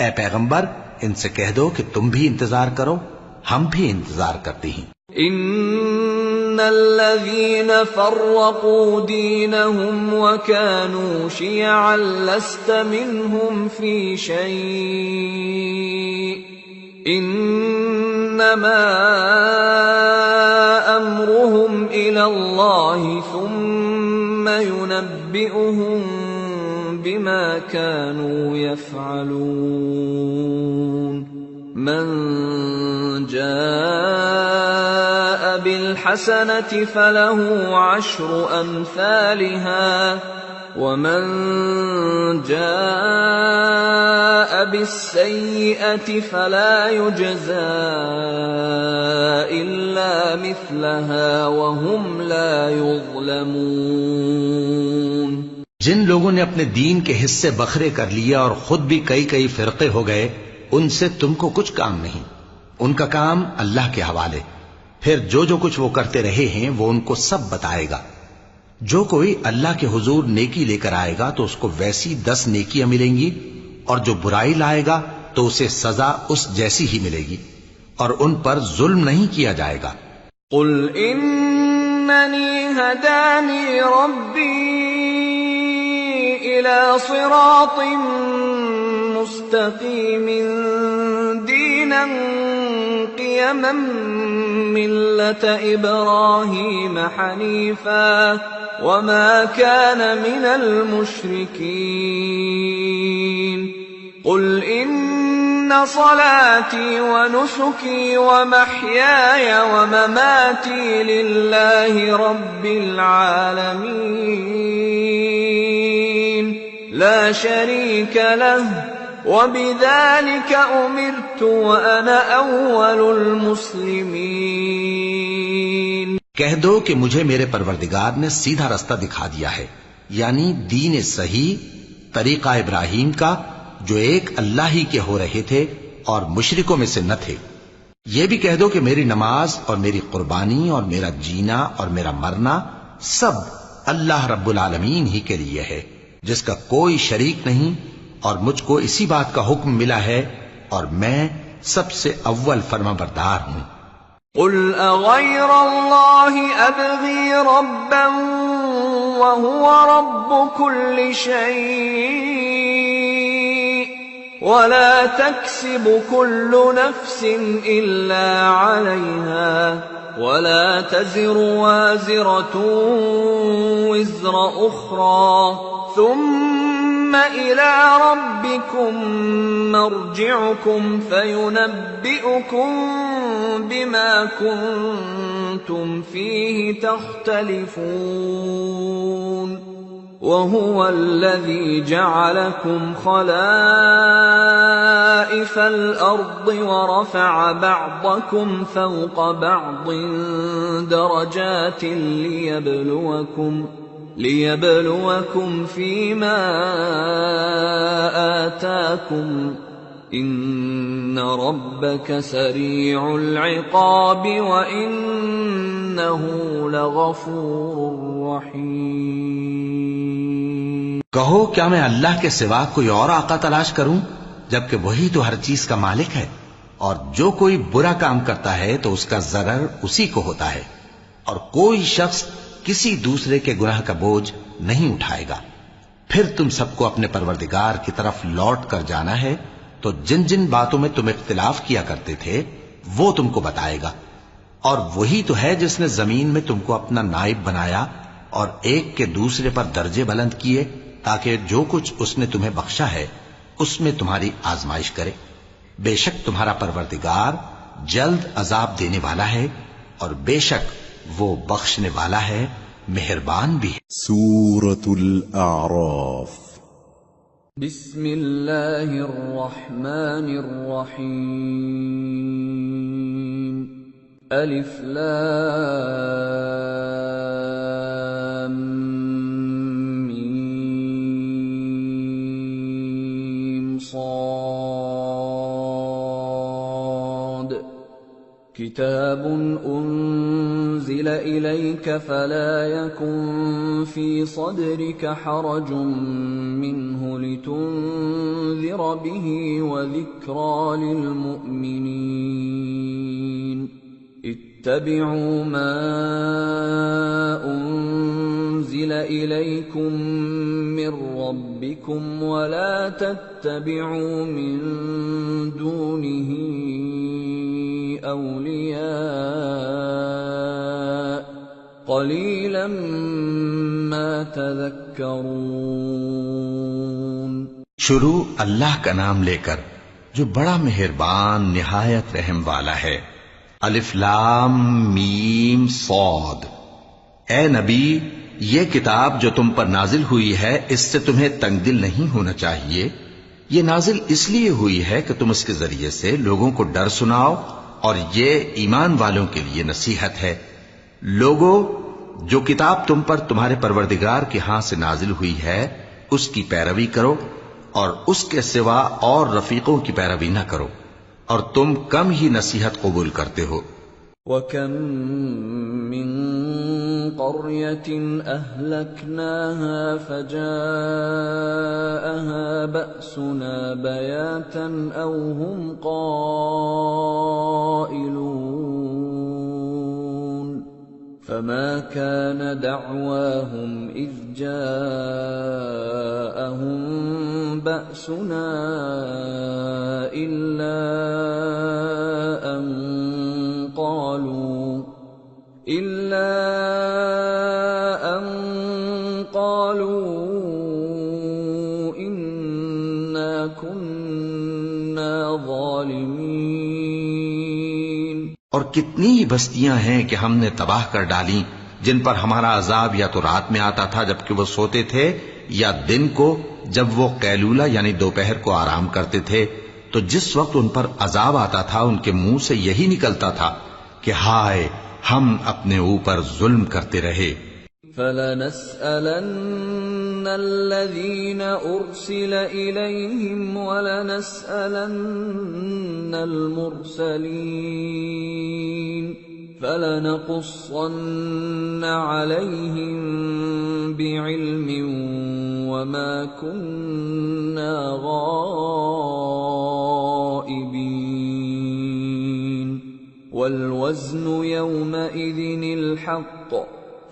ए पैगंबर, इनसे कह दो कि तुम भी इंतजार करो, हम भी इंतजार करते हैं. इन्नल्लज़ीन फ़र्रक़ू दीनहुम व कानू शियअन लस्त मिनहुम फ़ी शै'इन इन्नमा अम्रुहुम इलल्लाहि थुम्मा युनब्बिउहुम बिमा कानू यफ़अलून. मन जाअ बिलहसनति फलहु अश्रु अम्सालिहा वमन जाअ बिस्सय्यिअति फला युजज़ा इल्ला मिस्लहा वहुम ला युज़लमून. जिन लोगों ने अपने दीन के हिस्से बखरे कर लिए और खुद भी कई कई फिरके हो गए, उनसे तुमको कुछ काम नहीं, उनका काम अल्लाह के हवाले। फिर जो जो कुछ वो करते रहे हैं वो उनको सब बताएगा। जो कोई अल्लाह के हुजूर नेकी लेकर आएगा तो उसको वैसी 10 नेकियां मिलेंगी, और जो बुराई लाएगा तो उसे सजा उस जैसी ही मिलेगी, और उन पर जुल्म नहीं किया जाएगा। कुल इन्ननी हदानी रब्बी इला सिरातिन मुस्तकीमिन दीनन क़ियमन मिल्लत इब्राहीम हनीफा वमा कान मिनल मुश्रिकीन। कुल इन्न सलाती व नुसुकी व महयाय व ममाती लिल्लाहि रब्बिल आलमीन ला शरीक लह व बिज़ालिक उमिरतु व अना अव्वलुल मुस्लिमीन। कह दो कि मुझे मेरे परवरदिगार ने सीधा रास्ता दिखा दिया है, यानी दीन सही, तरीका इब्राहीम का, जो एक अल्लाह ही के हो रहे थे और मुशरिकों में से न थे। यह भी कह दो कि मेरी नमाज और मेरी कुर्बानी और मेरा जीना और मेरा मरना सब अल्लाह रब्बुल आलमीन ही के लिए है, जिसका कोई शरीक नहीं, और मुझको इसी बात का हुक्म मिला है और मैं सबसे अव्वल फरमाबरदार हूं। कुल अग़ैरल्लाहि अब्ग़ी रब्बन व हुवा रब्बु कुल्लि शै'इन व ला तक्सिबु कुल्लु नफ्सिन इल्ला अलैहा व ला तज़िरु वाज़िरतुन विज़्र उख़रा थुम्मा इला रब्बिकुम मर्जि'ुकुम फयुनब्बि'ुकुम बिमा कुन्तुम फीहि तख्तलिफून वहुव अल्लज़ी जअलकुम खलाइफ़ल अर्दि व रफ़अ बअदकुम फ़ौक़ बअदिन दरजातिन लियबलुवकुम फीमा आताकुम इन्न रब्बक सरीउल इक़ाब व इन्नहु लगफूरुर रहीम। कहो, क्या मैं अल्लाह के सिवा कोई और आका तलाश करूं, जबकि वही तो हर चीज का मालिक है। और जो कोई बुरा काम करता है तो उसका ज़रर उसी को होता है, और कोई शख्स किसी दूसरे के गुनाह का बोझ नहीं उठाएगा। फिर तुम सबको अपने परवरदिगार की तरफ लौट कर जाना है, तो जिन जिन बातों में तुम इख्तिलाफ किया करते थे वो तुमको बताएगा। और वही तो है जिसने जमीन में तुमको अपना नाइब बनाया और एक के दूसरे पर दर्जे बुलंद किए, ताकि जो कुछ उसने तुम्हें बख्शा है उसमें तुम्हारी आजमाइश करे। बेशक तुम्हारा परवरदिगार जल्द अजाब देने वाला है, और बेशक वो बख्शने वाला है, मेहरबान भी है। सूरतुल आराफ। बिस्मिल्लाहिर रहमानिर रहीम। अलिफ लाम मीम साद। किताबुन उन्ज़िल इलैक फला यकुन फी सदरिक हरजुम मिन्हु लितुन्ज़िर बिही व ज़िक्रा लिलमुअ्मिनीन। इत्तबि'ू मा उन्ज़िल इलैकुम मिर रब्बिकुम व ला तत्तबि'ू मिन दूनिही औलिया क़लीलन मा तज़क्करून। शुरू अल्लाह का नाम लेकर जो बड़ा मेहरबान निहायत रहम वाला है। अलिफ लाम मीम सौद। ए नबी, ये किताब जो तुम पर नाजिल हुई है, इससे तुम्हें तंगदिल नहीं होना चाहिए। ये नाजिल इसलिए हुई है कि तुम इसके जरिए से लोगों को डर सुनाओ, और ये ईमान वालों के लिए नसीहत है। लोगों, जो किताब तुम पर तुम्हारे परवरदिगार के हाथ से नाजिल हुई है उसकी पैरवी करो और उसके सिवा और रफीकों की पैरवी न करो, और तुम कम ही नसीहत कबूल करते हो। वकम मिन क़र्यतिन अहलकनाहा फजाअहा बअसुना बयातन औ हुम क़ाइलून फमा कान दअवाहुम इज़ जाअहुम बअसुना इल्ला अन क़ालू इन्ना कुन्ना ज़ालिमीन। और कितनी ही बस्तियां हैं कि हमने तबाह कर डाली, जिन पर हमारा अजाब या तो रात में आता था जबकि वो सोते थे, या दिन को जब वो कैलूला यानी दोपहर को आराम करते थे। तो जिस वक्त उन पर अजाब आता था उनके मुंह से यही निकलता था कि हाय, हम अपने ऊपर जुल्म करते रहे। फलनस्अलन्न अल्लज़ीन उर्सिल इलैहिम वलनस्अलन्न अल-मुरसलीन फलनक़ुस्सन्न अलैहिम बिइल्मिन वमा कुन्ना गाइबीन वल्वज़्नु यौमइज़िनिल हक़्क़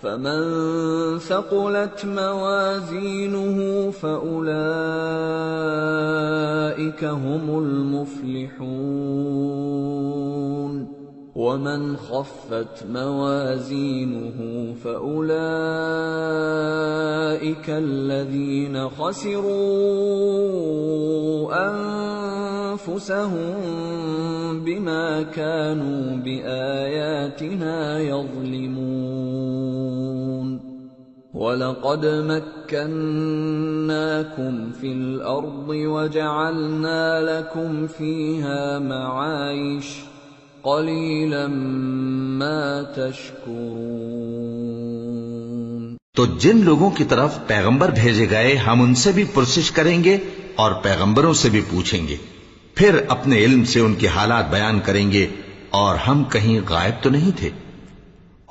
फमन थक़ुलत मवाज़ीनुहु फ़उलाइक हुमुल मुफ़्लिहून वमन ख़फ़्फ़त मवाज़ीनुहु फ़उलाइक الذين خسروا أنفسهم بما كانوا بآياتنا يظلمون ولقد مكناكم في الأرض وجعلنا لكم فيها معايش قليلا ما تشكرون। तो जिन लोगों की तरफ पैगंबर भेजे गए हम उनसे भी पुरसिश करेंगे और पैगंबरों से भी पूछेंगे, फिर अपने इल्म से उनके हालात बयान करेंगे और हम कहीं गायब तो नहीं थे।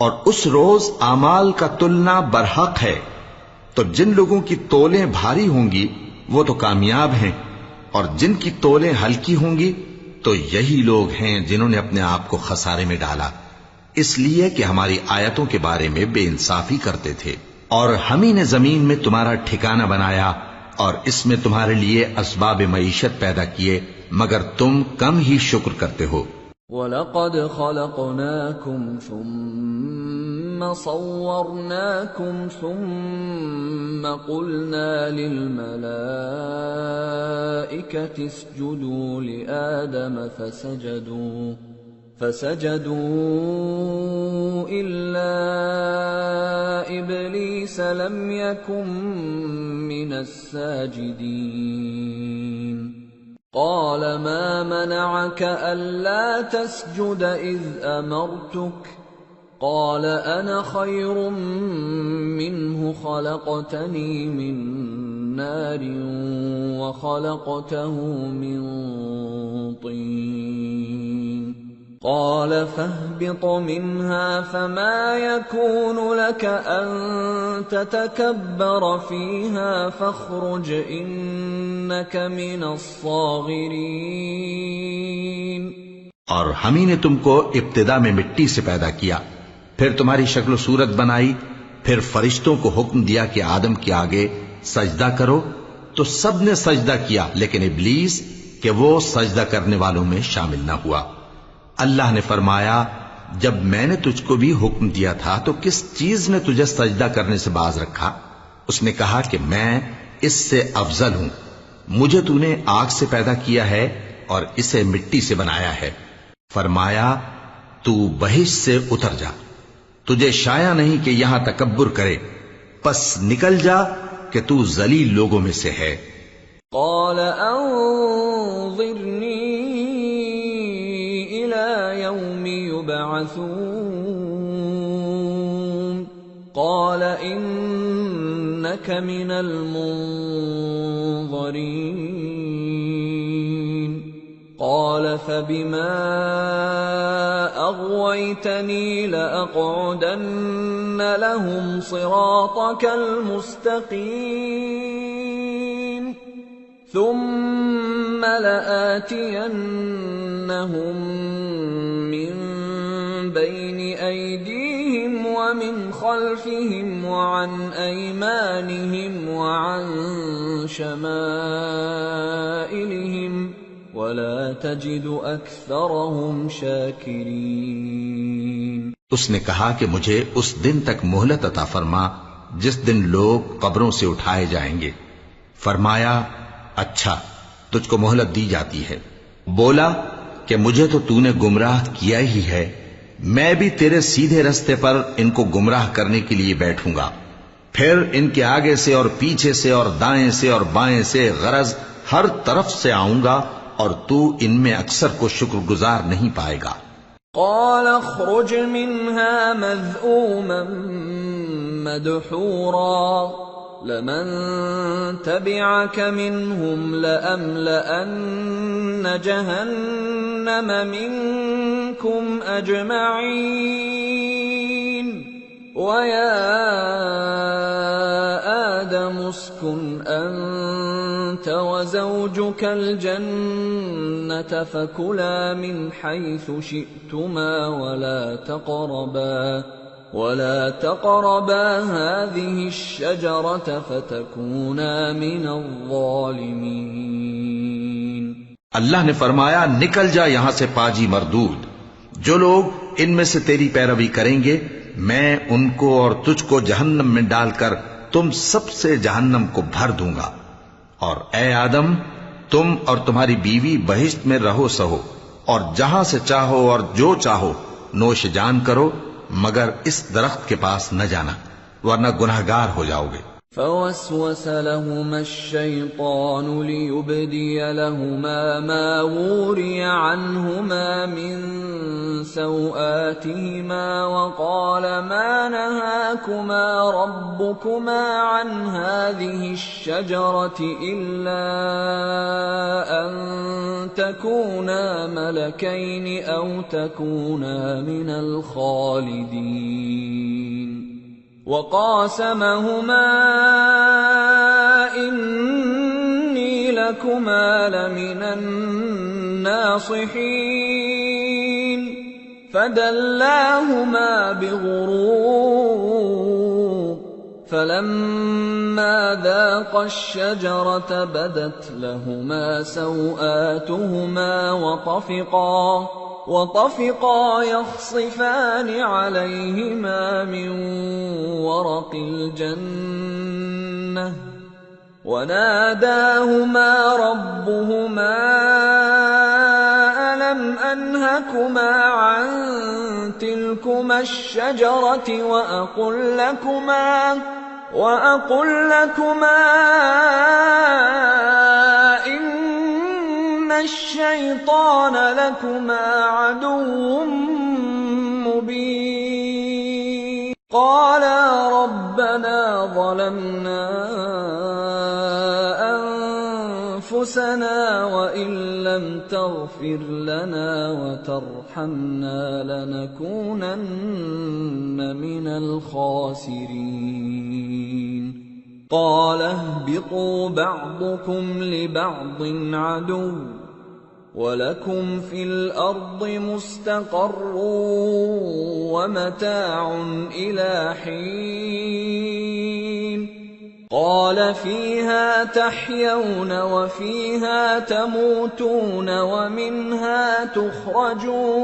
और उस रोज आमाल का तुलना बरहक है, तो जिन लोगों की तोलें भारी होंगी वो तो कामयाब हैं, और जिनकी तोलें हल्की होंगी तो यही लोग हैं जिन्होंने अपने आप को खसारे में डाला, इसलिए कि हमारी आयतों के बारे में बेइंसाफी करते थे। और हम ही ने जमीन में तुम्हारा ठिकाना बनाया और इसमें तुम्हारे लिए असबाब मईशत पैदा किए, मगर तुम कम ही शुक्र करते हो। वलक़द ख़लक़नाकुम सुम्म सव्वरनाकुम सुम्म क़ुलना लिलमलाइकति इसजुदू लिआदम फसजदू इल्ला इब्लीस लम यकुन मिनस साजिदीन قال ما منعك ألا تسجد إذ أمرتك قال أنا خير منه خلقتني من نار وخلقته من طين قال فاهبط منها فما يكون لك أن تتكبر فيها فاخرج إنك من الصاغرين। और हम ही ने तुमको इब्तिदा में मिट्टी से पैदा किया, फिर तुम्हारी शक्ल सूरत बनाई, फिर फरिश्तों को हुक्म दिया कि आदम के आगे सजदा करो, तो सब ने सजदा किया, लेकिन इब्लीस कि वो सजदा करने वालों में शामिल न हुआ। अल्लाह ने फरमाया, जब मैंने तुझको भी हुक्म दिया था तो किस चीज ने तुझे सजदा करने से बाज रखा? उसने कहा कि मैं इससे अफजल हूं, मुझे तूने आग से पैदा किया है और इसे मिट्टी से बनाया है। फरमाया, तू बहिश्त से उतर जा, तुझे शाया नहीं कि यहां तकब्बुर करे, बस निकल जा कि तू जलील लोगों में से है। क़ाल अंज़िरनी इला यौमि युबअसून لنجعلنك من المنظرين قال فبما أغويتني لأقعدن لهم صراطك المستقيم ثم لآتينهم من بين أيديهم ومن خلفهم وعن أيمانهم وعن شمائلهم ولا تجد أكثرهم شاكرين। उसने कहा कि मुझे उस दिन तक मोहलत अता फरमा जिस दिन लोग कब्रों से उठाए जाएंगे। फरमाया, अच्छा, तुझको मोहलत दी जाती है। बोला कि मुझे तो तूने गुमराह किया ही है, मैं भी तेरे सीधे रास्ते पर इनको गुमराह करने के लिए बैठूंगा। फिर इनके आगे से और पीछे से और दाएं से और बाएं से गरज हर तरफ से आऊंगा और तू इनमें अक्सर को शुक्रगुजार नहीं पाएगा। قال اخرج منها مذءوما مدحورا لمن تبعك منهم لأملأن جهنم منكم أجمعين ويا آدم اسكن أنت وزوجك الجنة فكلا من حيث شئتما ولا تقربا هذه الشجرة فتكونا من الظالمين। अल्लाह ने फरमाया, निकल जा यहां से पाजी मरदूद। जो लोग इनमें से तेरी पैरवी करेंगे मैं उनको और तुझको जहन्नम में डालकर तुम सबसे जहन्नम को भर दूंगा। और ए आदम, तुम और तुम्हारी बीवी बहिश्त में रहो सहो और जहां से चाहो और जो चाहो नोश जान करो, मगर इस दरख्त के पास न जाना वरना गुनहगार हो जाओगे। فوسوس لهما الشيطان ليبدي لهما ما وري عنهما من سوآتهما وقال ما نهاكما ربكما عن هذه الشجرة إلا أن تكونا ملكين أو تكونا من الخالدين وقاسمهما إني لكما لمن الناصحين فدلاهما بغرور فلما ذاقا الشجرة بدت لهما سوآتهما وطفقا يخصفان عليهما من ورق الجنة وناداهما ربهما ألم أنهكما عن تلكما الشجرة وأقل لكما إن الشيطان لكما عدو مبين قالا ربنا ظلمنا أنفسنا وإن لم تغفر لنا وترحمنا لنكونن من الخاسرين قال اهبطوا بعضكم لبعض عدو ولكم في الأرض مستقر ومتاع إلى حين قال فيها تحيون وفيها تموتون ومنها تخرجون।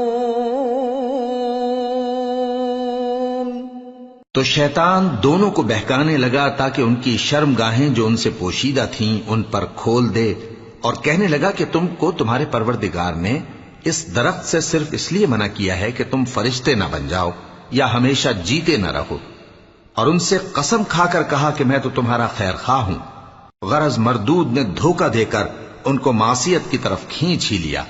तो शैतान दोनों को बहकाने लगा ताकि उनकी शर्मगाहें जो उनसे पोशीदा थीं उन पर खोल दे और कहने लगा कि तुमको तुम्हारे परवरदिगार ने इस दरख्त से सिर्फ इसलिए मना किया है कि तुम फरिश्ते न बन जाओ या हमेशा जीते न रहो। और उनसे कसम खाकर कहा कि मैं तो तुम्हारा खैर खा हूं। गरज मरदूद ने धोखा देकर उनको मासियत की तरफ खींच ही लिया।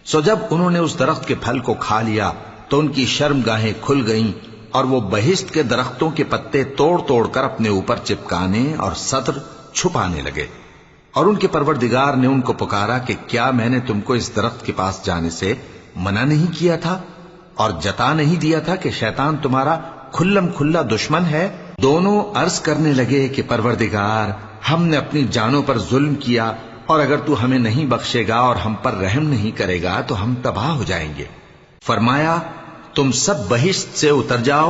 सो जब उन्होंने उस दरख्त के फल को खा लिया तो उनकी शर्मगाहें खुल गईं और वो बहिश्त के दरख्तों के पत्ते तोड़ तोड़ कर अपने ऊपर चिपकाने और सत्र छुपाने लगे। और उनके परवरदिगार ने उनको पुकारा कि क्या मैंने तुमको इस दरख्त के पास जाने से मना नहीं किया था और जता नहीं दिया था कि शैतान तुम्हारा खुल्लम खुल्ला दुश्मन है? दोनों अर्ज करने लगे कि परवरदिगार, हमने अपनी जानों पर जुल्म किया और अगर तू हमें नहीं बख्शेगा और हम पर रहम नहीं करेगा तो हम तबाह हो जाएंगे। फरमाया, तुम सब बहिश्त से उतर जाओ,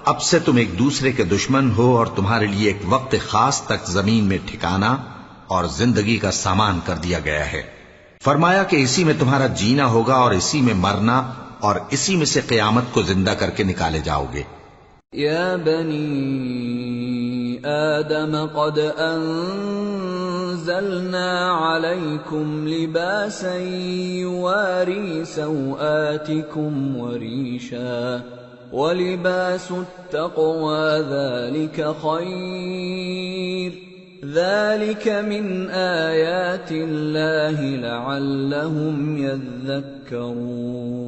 अब से तुम एक दूसरे के दुश्मन हो और तुम्हारे लिए एक वक्त खास तक जमीन में ठिकाना और जिंदगी का सामान कर दिया गया है। फरमाया कि इसी में तुम्हारा जीना होगा और इसी में मरना और इसी में से क़यामत को जिंदा करके निकाले जाओगे। या बनी आदम क़द अंज़लना अलैकुम लिबासन युवारी सौआतिकुम वरीशा वलिबासुत तक़वा ज़ालिका खैर ذلك من آيات الله لعلهم يذكرون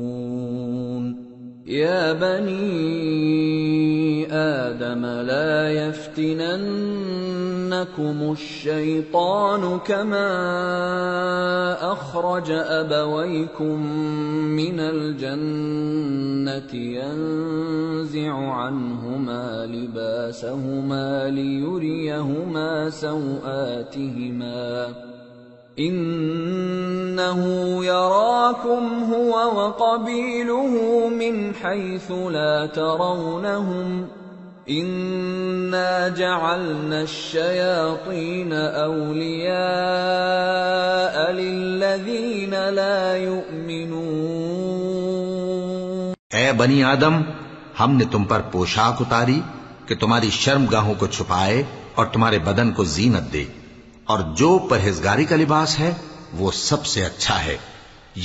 يا بني آدم لا يفتننكم الشيطان كما أخرج أبويكم من الجنة ينزع عنهما لباسهما ليريهما سوآتهما إنه يراكم هو وقبيله من حيث لا ترونهم إنا جعلنا الشياطين أولياء للذين لا يؤمنون। ऐ बनी आदम, हमने तुम पर पोशाक उतारी कि तुम्हारी शर्मगाहों को छुपाए और तुम्हारे बदन को जीनत दे, और जो परहेजगारी का लिबास है वो सबसे अच्छा है।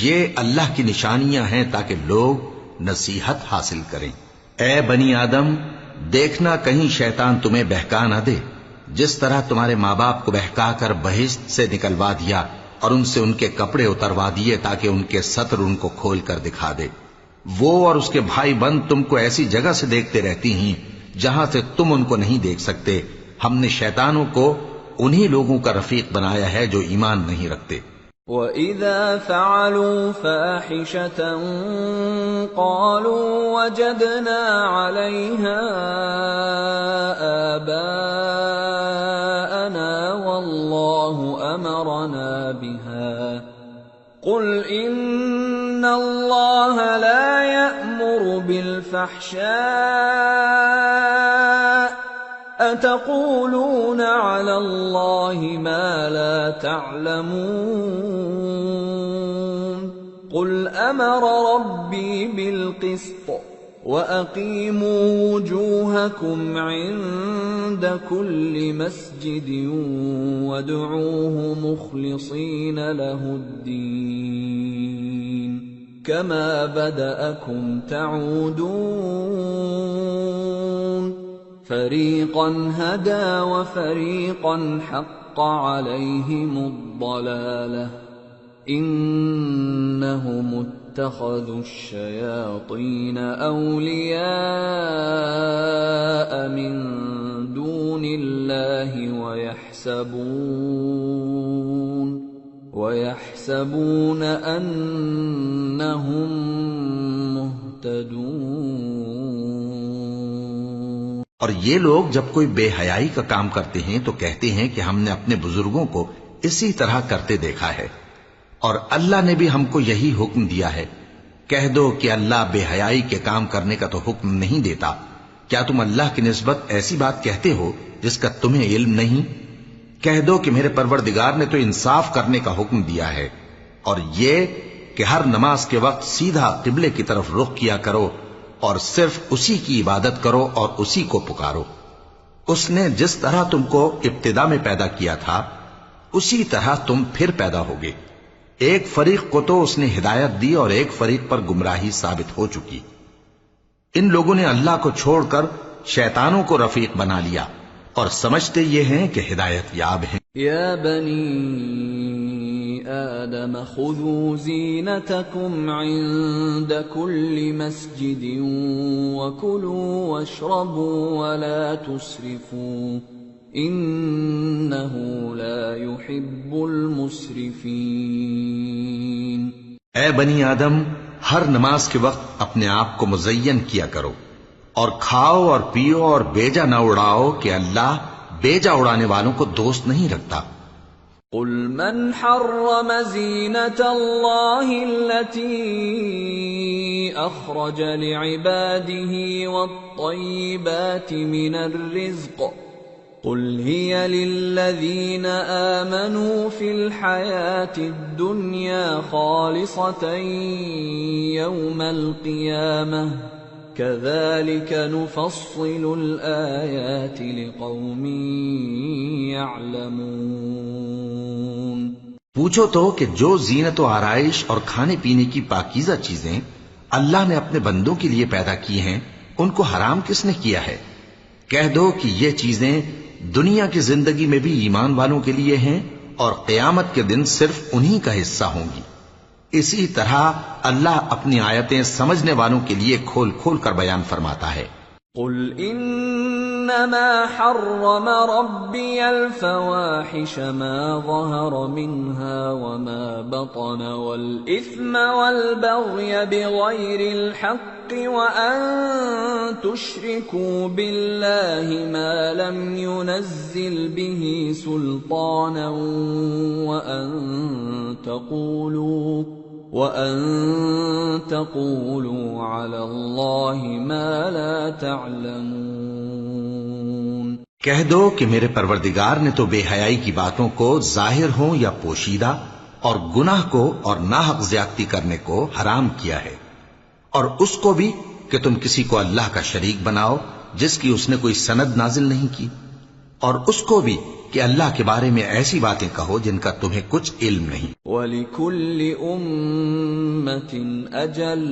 ये अल्लाह की निशानियां हैं ताकि लोग नसीहत हासिल करें। ऐ बनी आदम, देखना कहीं शैतान तुम्हें बहका न दे, जिस तरह तुम्हारे माँ बाप को बहका कर बहिश्त से निकलवा दिया और उनसे उनके कपड़े उतरवा दिए ताकि उनके सत्र उनको खोल कर दिखा दे। वो और उसके भाई बंद तुमको ऐसी जगह से देखते रहती हैं जहां से तुम उनको नहीं देख सकते। हमने शैतानों को उन्हीं लोगों का रफीक बनाया है जो ईमान नहीं रखते। وَإِذَا فَعَلُوا فَاحِشَةً قَالُوا وَجَدْنَا عَلَيْهَا آبَاءَنَا وَاللَّهُ أَمَرَنَا بِهَا قُلْ إِنَّ اللَّهَ لَا يَأْمُرُ بِالْفَحْشَاءِ أَتَقُولُونَ عَلَى اللَّهِ مَا لَا تَعْلَمُونَ قُلْ أَمَرَ رَبِّي بِالْقِسْطِ وَأَقِيمُوا وُجُوهَكُمْ عِندَ كُلِّ مَسْجِدٍ وَادْعُوهُ مُخْلِصِينَ لَهُ الدِّينَ كَمَا بَدَأَكُمْ تَعُودُونَ فَرِيقًا هَدَى وَفَرِيقًا حَقَّ عَلَيْهِمُ الضَّلَالَةُ إِنَّهُمُ اتَّخَذُوا الشَّيَاطِينَ أَوْلِيَاءَ مِن دُونِ اللَّهِ وَيَحْسَبُونَ أَنَّهُم مُهْتَدُونَ। और ये लोग जब कोई बेहयाई का काम करते हैं तो कहते हैं कि हमने अपने बुजुर्गों को इसी तरह करते देखा है और अल्लाह ने भी हमको यही हुक्म दिया है। कह दो कि अल्लाह बेहयाई के काम करने का तो हुक्म नहीं देता। क्या तुम अल्लाह की निस्बत ऐसी बात कहते हो जिसका तुम्हें इल्म नहीं? कह दो कि मेरे परवरदिगार ने तो इंसाफ करने का हुक्म दिया है और ये कि हर नमाज के वक्त सीधा किबले की तरफ रुख किया करो और सिर्फ उसी की इबादत करो और उसी को पुकारो। उसने जिस तरह तुमको इब्तिदा में पैदा किया था उसी तरह तुम फिर पैदा होगे। एक फरीक को तो उसने हिदायत दी और एक फरीक पर गुमराही साबित हो चुकी। इन लोगों ने अल्लाह को छोड़कर शैतानों को रफीक बना लिया और समझते ये हैं कि हिदायत याब हैं। या बनी آدم خذوا زينتكم عند كل مسجد وكلوا واشربوا ولا تسرفوا إنه لا يحب المسرفين। ए बनी आदम, हर नमाज के वक्त अपने आप को मुज़य्यन किया करो और खाओ और पियो और बेजा न उड़ाओ कि अल्लाह बेजा उड़ाने वालों को दोस्त नहीं रखता। قل من حرم زينة الله التي أخرج لعباده والطيبات من الرزق قل هي للذين آمنوا في الحياة الدنيا خالصة يوم القيامة كذلك نفصل الآيات لقوم يعلمون। पूछो तो कि जो जीनत और आराइश और खाने पीने की पाकीज़ा चीजें अल्लाह ने अपने बंदों के लिए पैदा की हैं, उनको हराम किसने किया है? कह दो कि ये चीजें दुनिया की जिंदगी में भी ईमान वालों के लिए हैं और क़यामत के दिन सिर्फ उन्हीं का हिस्सा होंगी। इसी तरह अल्लाह अपनी आयतें समझने वालों के लिए खोल खोल कर बयान फरमाता है। قل إنما حرم ربي الفواحش ما ظهر منها وما بطن والإثم والبغي بغير الحق وأن تشركوا بالله ما لم ينزل به سلطانا وأن تقولوا على الله ما لا تعلمون। कह दो कि मेरे परवरदिगार ने तो बेहयाई की बातों को जाहिर हो या पोशीदा और गुनाह को और नाहक ज्यादती करने को हराम किया है, और उसको भी कि तुम किसी को अल्लाह का शरीक बनाओ जिसकी उसने कोई सनद नाजिल नहीं की, और उसको भी कि अल्लाह के बारे में ऐसी बातें कहो जिनका तुम्हें कुछ इल्म नहीं। वलिकुल्लि उम्मतिन अजल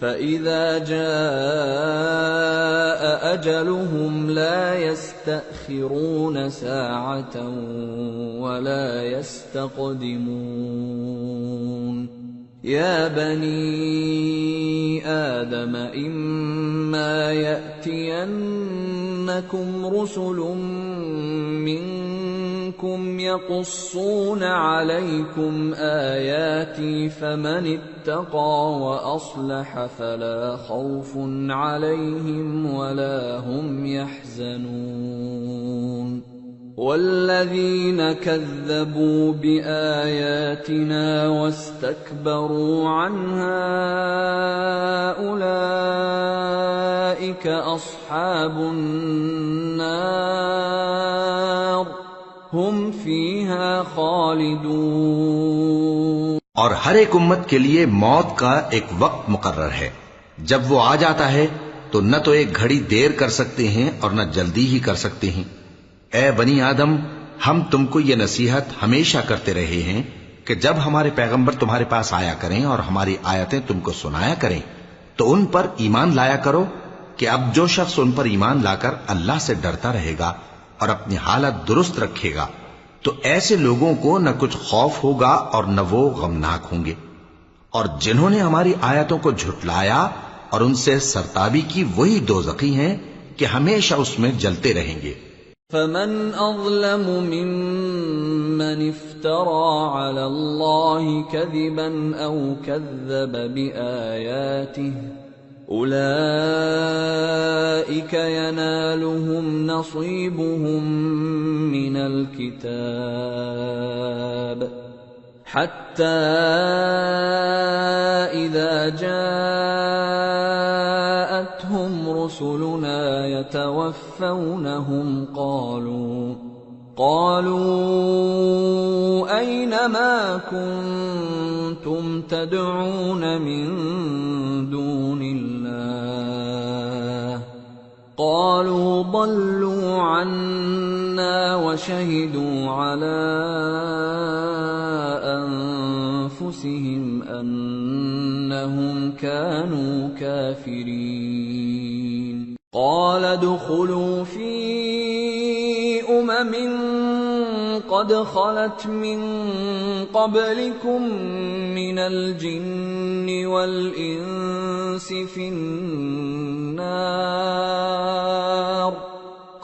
फइज़ा जाअ अजलुहुम ला यस्तअखिरून साअतन वला यस्तक़दिमून। या बनी आदम इम्मा यअतियन्नकुम रुसुलुम मिनकुम यक़ुस्सून अलैकुम आयाती फमन इत्तक़ा व अस्लह फला खौफुन अलैहिम वला हुम यहज़नून। वल्लज़ीन कज़्ज़बू बिआयातिना वस्तकबरू अन्हा उलाइक अस्हाबुन नार हुम फीहा खालिदून। और हर एक उम्मत के लिए मौत का एक वक्त मुकर्रर है, जब वो आ जाता है तो न तो एक घड़ी देर कर सकते हैं और न जल्दी ही कर सकते हैं। ए बनी आदम, हम तुमको ये नसीहत हमेशा करते रहे हैं कि जब हमारे पैगंबर तुम्हारे पास आया करें और हमारी आयतें तुमको सुनाया करें तो उन पर ईमान लाया करो कि अब जो शख्स उन पर ईमान लाकर अल्लाह से डरता रहेगा और अपनी हालत दुरुस्त रखेगा तो ऐसे लोगों को न कुछ खौफ होगा और न वो गमनाक होंगे। और जिन्होंने हमारी आयतों को झुटलाया और उनसे सरताबी की, वही दोज़खी हैं कि हमेशा उसमें जलते रहेंगे। फमन अज़लमु मिम्मन इफ्तरा अला अल्लाहि कज़िबन औ कज़्ज़ब बिआयातिहि उलाइक यनालुहुम नसीबुहुम मिनल किताब हत्ता इज़ा जाअतहुम रुसुलुना यतवफ़्फ़ौनहुम قالوا أين ما كنتم تدعون من دون الله قالوا ضلوا عنا وشهدوا على أنفسهم أنهم كانوا كافرين قال ادخلوا في قد خلت من قبلكم من الجن والإنس في النار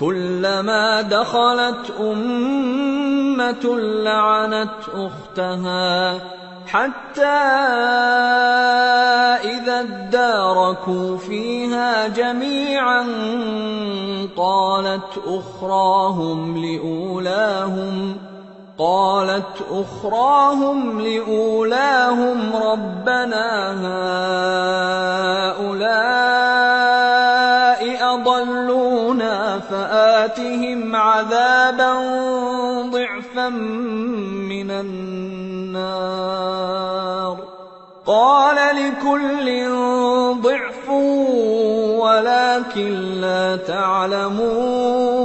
كلما دخلت أمة لعنت أختها حتى إذا اداركوا فيها جميعا قالت أخراهم لأولاهم ربنا هؤلاء أضلونا فآتهم عذابا ضعفا من النار قال لكل ضعف ولكن لا تعلمون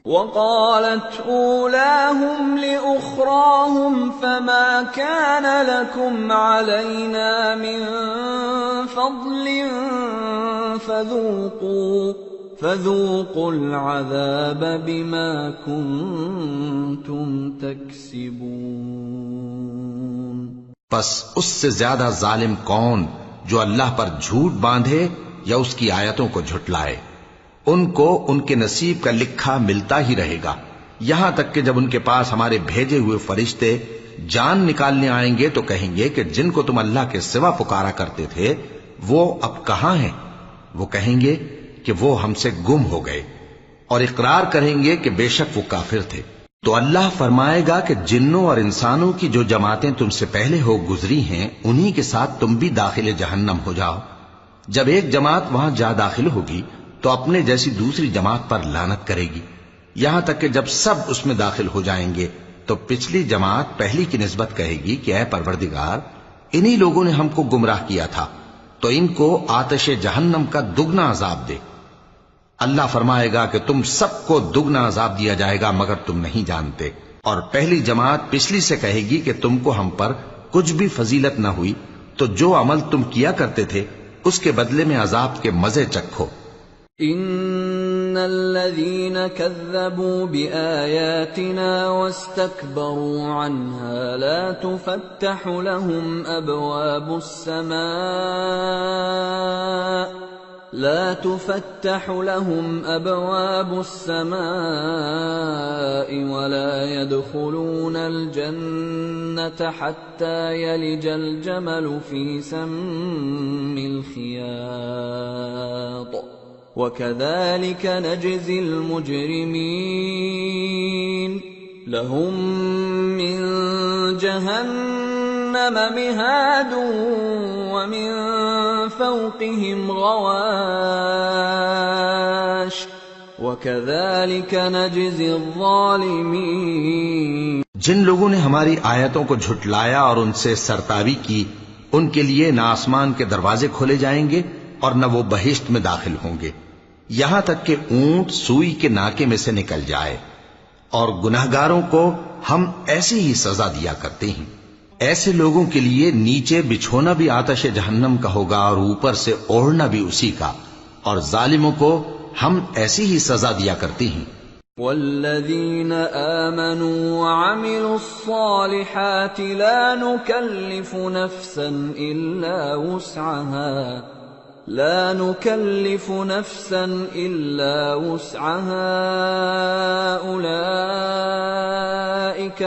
وقالت أولاهم لأخراهم فما كان لكم علينا من فضل فذوقوا العذاب بما كنتم تكسبون बस उससे ज्यादा जालिम कौन जो अल्लाह पर झूठ बांधे या उसकी आयतों को झुटलाए। उनको उनके नसीब का लिखा मिलता ही रहेगा, यहां तक कि जब उनके पास हमारे भेजे हुए फरिश्ते जान निकालने आएंगे तो कहेंगे कि जिनको तुम अल्लाह के सिवा पुकारा करते थे वो अब कहां हैं। वो कहेंगे कि वो हमसे गुम हो गए और इकरार करेंगे कि बेशक वो काफिर थे। तो अल्लाह फरमाएगा कि जिन्नों और इंसानों की जो जमातें तुमसे पहले हो गुजरी हैं उन्हीं के साथ तुम भी दाखिले जहन्नम हो जाओ। जब एक जमात वहां जा दाखिल होगी तो अपने जैसी दूसरी जमात पर लानत करेगी, यहां तक कि जब सब उसमें दाखिल हो जाएंगे तो पिछली जमात पहली की निस्बत कहेगी कि ऐ परवरदिगार, इन्हीं लोगों ने हमको गुमराह किया था, तो इनको आतिश जहन्नम का दुगना अजाब दे। अल्लाह फरमाएगा कि तुम सबको दुगना अजाब दिया जाएगा मगर तुम नहीं जानते। और पहली जमात पिछली से कहेगी कि तुमको हम पर कुछ भी फजीलत न हुई, तो जो अमल तुम किया करते थे उसके बदले में अजाब के मजे चखो। इन्नल्लज़ीन कज़्ज़बू बिआयातिना वस्तकबरू अन्हा ला तुफ़त्तहु लहुम अबवाब السماء ولا يدخلون الجنة حتى يلج الجمل في سم الخياط وكذلك نجزي المجرمين لهم من جهنم مهاد ومن فوقهم غواش وكذلك نجزي الظالمين। जिन लोगों ने हमारी आयतों को झुटलाया और उनसे सरतावी की, उनके लिए न आसमान के दरवाजे खोले जाएंगे और न वो बहिश्त में दाखिल होंगे, यहां तक कि ऊंट सुई के नाके में से निकल जाए। और गुनाहगारों को हम ऐसी ही सजा दिया करते हैं। ऐसे लोगों के लिए नीचे बिछोना भी आतिश जहन्नम का होगा और ऊपर से ओढ़ना भी उसी का, और जालिमों को हम ऐसी ही सजा दिया करते हैं। वल्लज़ीन आमनू वअमिलु स्सालिहात ला नुकल्लिफु नफ्सन इल्ला वुस्अहा उलाइक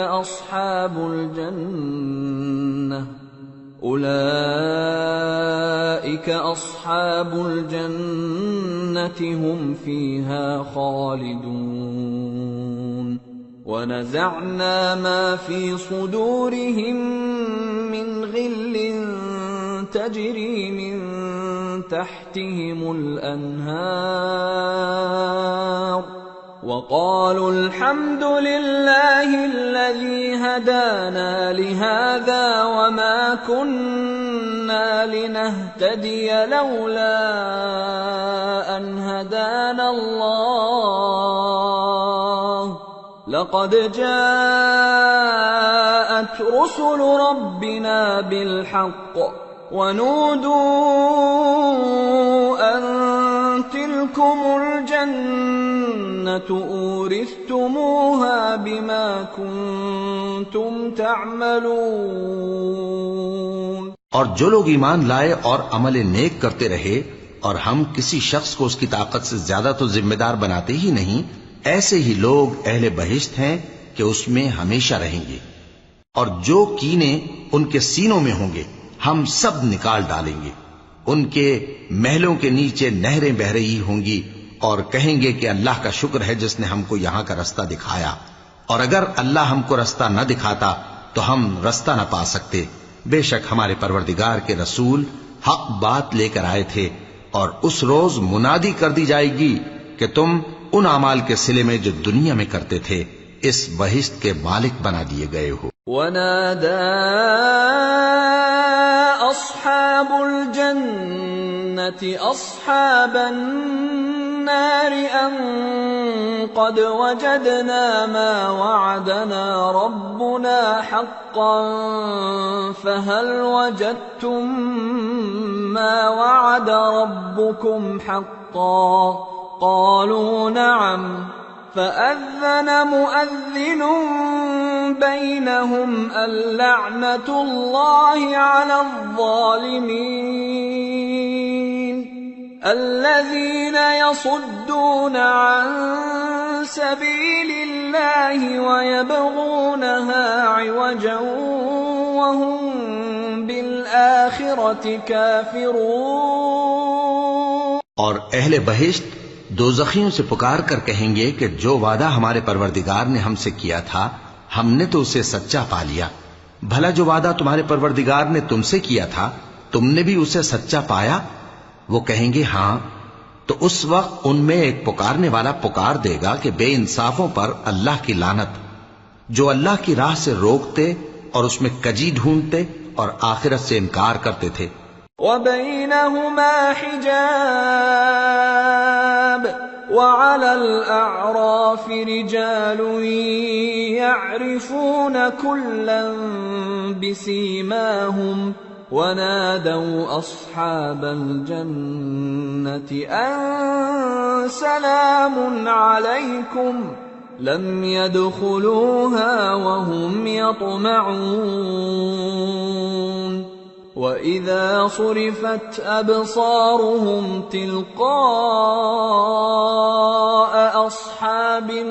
अस्हाबुल जन्नति हुम फीहा खालिदून। वनज़अना मा फी सुदूरिहिम मिन गिल्लिन तजरी मिन तहतिहिमुल अन्हार वक़ालू अल्हम्दुलिल्लाहि अल्लज़ी हदाना लिहाज़ा वमा कुन्ना लिनहतदिय लौला अन हदाना अल्लाह लक़द जाअत रुसुलु रब्बिना बिलहक़्क़ वनूदू अन तिलकुमुल जन्नह أورثتموها بما كنتم تعملون। और जो लोग ईमान लाए और अमल नेक करते रहे और हम किसी शख्स को उसकी ताकत से ज्यादा तो जिम्मेदार बनाते ही नहीं, ऐसे ही लोग अहले बहिश्त हैं कि उसमें हमेशा रहेंगे। और जो कीने उनके सीनों में होंगे हम सब निकाल डालेंगे। उनके महलों के नीचे नहरें बह रही होंगी और कहेंगे कि अल्लाह का शुक्र है जिसने हमको यहां का रास्ता दिखाया, और अगर अल्लाह हमको रास्ता न दिखाता तो हम रास्ता न पा सकते। बेशक हमारे परवरदिगार के रसूल हक बात लेकर आए थे, और उस रोज मुनादी कर दी जाएगी कि तुम उन अमाल के सिले में जो दुनिया में करते थे इस बहिश्त के मालिक बना दिए गए हो। वनादा अस्हाबुल जन्नति अस्हाबन नारि अन क़द वजदना मा वअदना रब्बुना हक़्क़न फहल वजदतुम मा वअद रब्बुकुम हक़्क़न क़ालू नअम फ़अज़्ज़न मुअज़्ज़िन बैनहुम अल्लअनतुल्लाहि अलज़्ज़ालिमीन الذين يصدون عن سبيل الله ويبغونها عوجا وهم بالآخرة كافرون। और अहले बहिश्त दोज़खियों से पुकार कर कहेंगे कि जो वादा हमारे परवरदिगार ने हमसे किया था हमने तो उसे सच्चा पा लिया। भला जो वादा तुम्हारे परवरदिगार ने तुमसे किया था तुमने भी उसे सच्चा पाया? वो कहेंगे हां। तो उस वक्त उनमें एक पुकारने वाला पुकार देगा कि बेइंसाफों पर अल्लाह की लानत, जो अल्लाह की राह से रोकते और उसमें कजी ढूंढते और आखिरत से इनकार करते थे। वबैनहुमा हिजाब वअलल अअराफि रिजालुन यअरिफून कुल्लन बिसीमाहुम वनादौ अस्हाबल जन्नति अन सलामुन अलैकुम लम यदखुलूहा वहुम यत्मऊन वइज़ा सुरिफत अबसारुहुम तिल्क़ाअ अस्हाबिन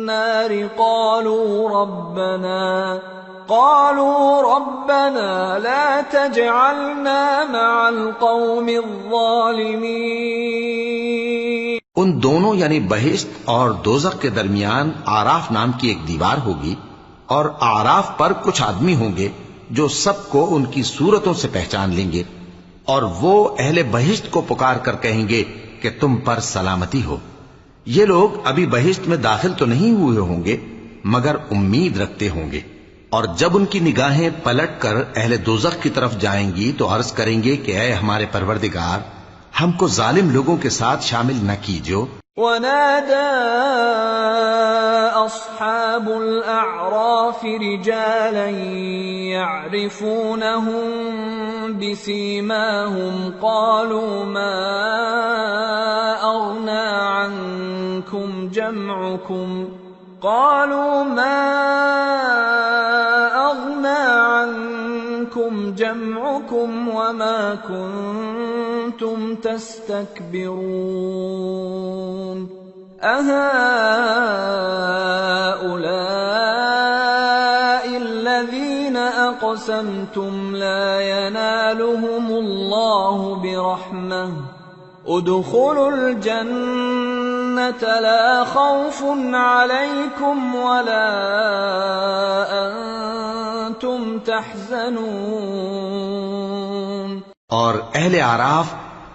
नारि क़ालू रब्बना ला तजअलना मअल क़ौमिज़ ज़ालिमीन। उन दोनों यानी बहिश्त और दोज़ख के दरमियान आराफ नाम की एक दीवार होगी, और आराफ पर कुछ आदमी होंगे जो सबको उनकी सूरतों से पहचान लेंगे, और वो अहले बहिश्त को पुकार कर कहेंगे कि तुम पर सलामती हो। ये लोग अभी बहिश्त में दाखिल तो नहीं हुए होंगे मगर उम्मीद रखते होंगे, और जब उनकी निगाहें पलट कर अहले दोज़ख की तरफ जाएंगी तो अर्ज करेंगे कि ऐ हमारे परवरदिगार, हमको जालिम लोगों के साथ शामिल न कीजियो। वनादा अस्हाबुल अअराफि रिजालन यअरिफूनहुम बिसीमाहुम क़ालू मा अग़ना अन्कुम जमअकुम वमा कुन्तुम तस्तकबिरून अहाउलाइ الذين أقسمتم لا ينالهمullahu برحمة ادخلوا الجنة لا خوف عليكم ولا أنتم تحزنون। और अहले आराफ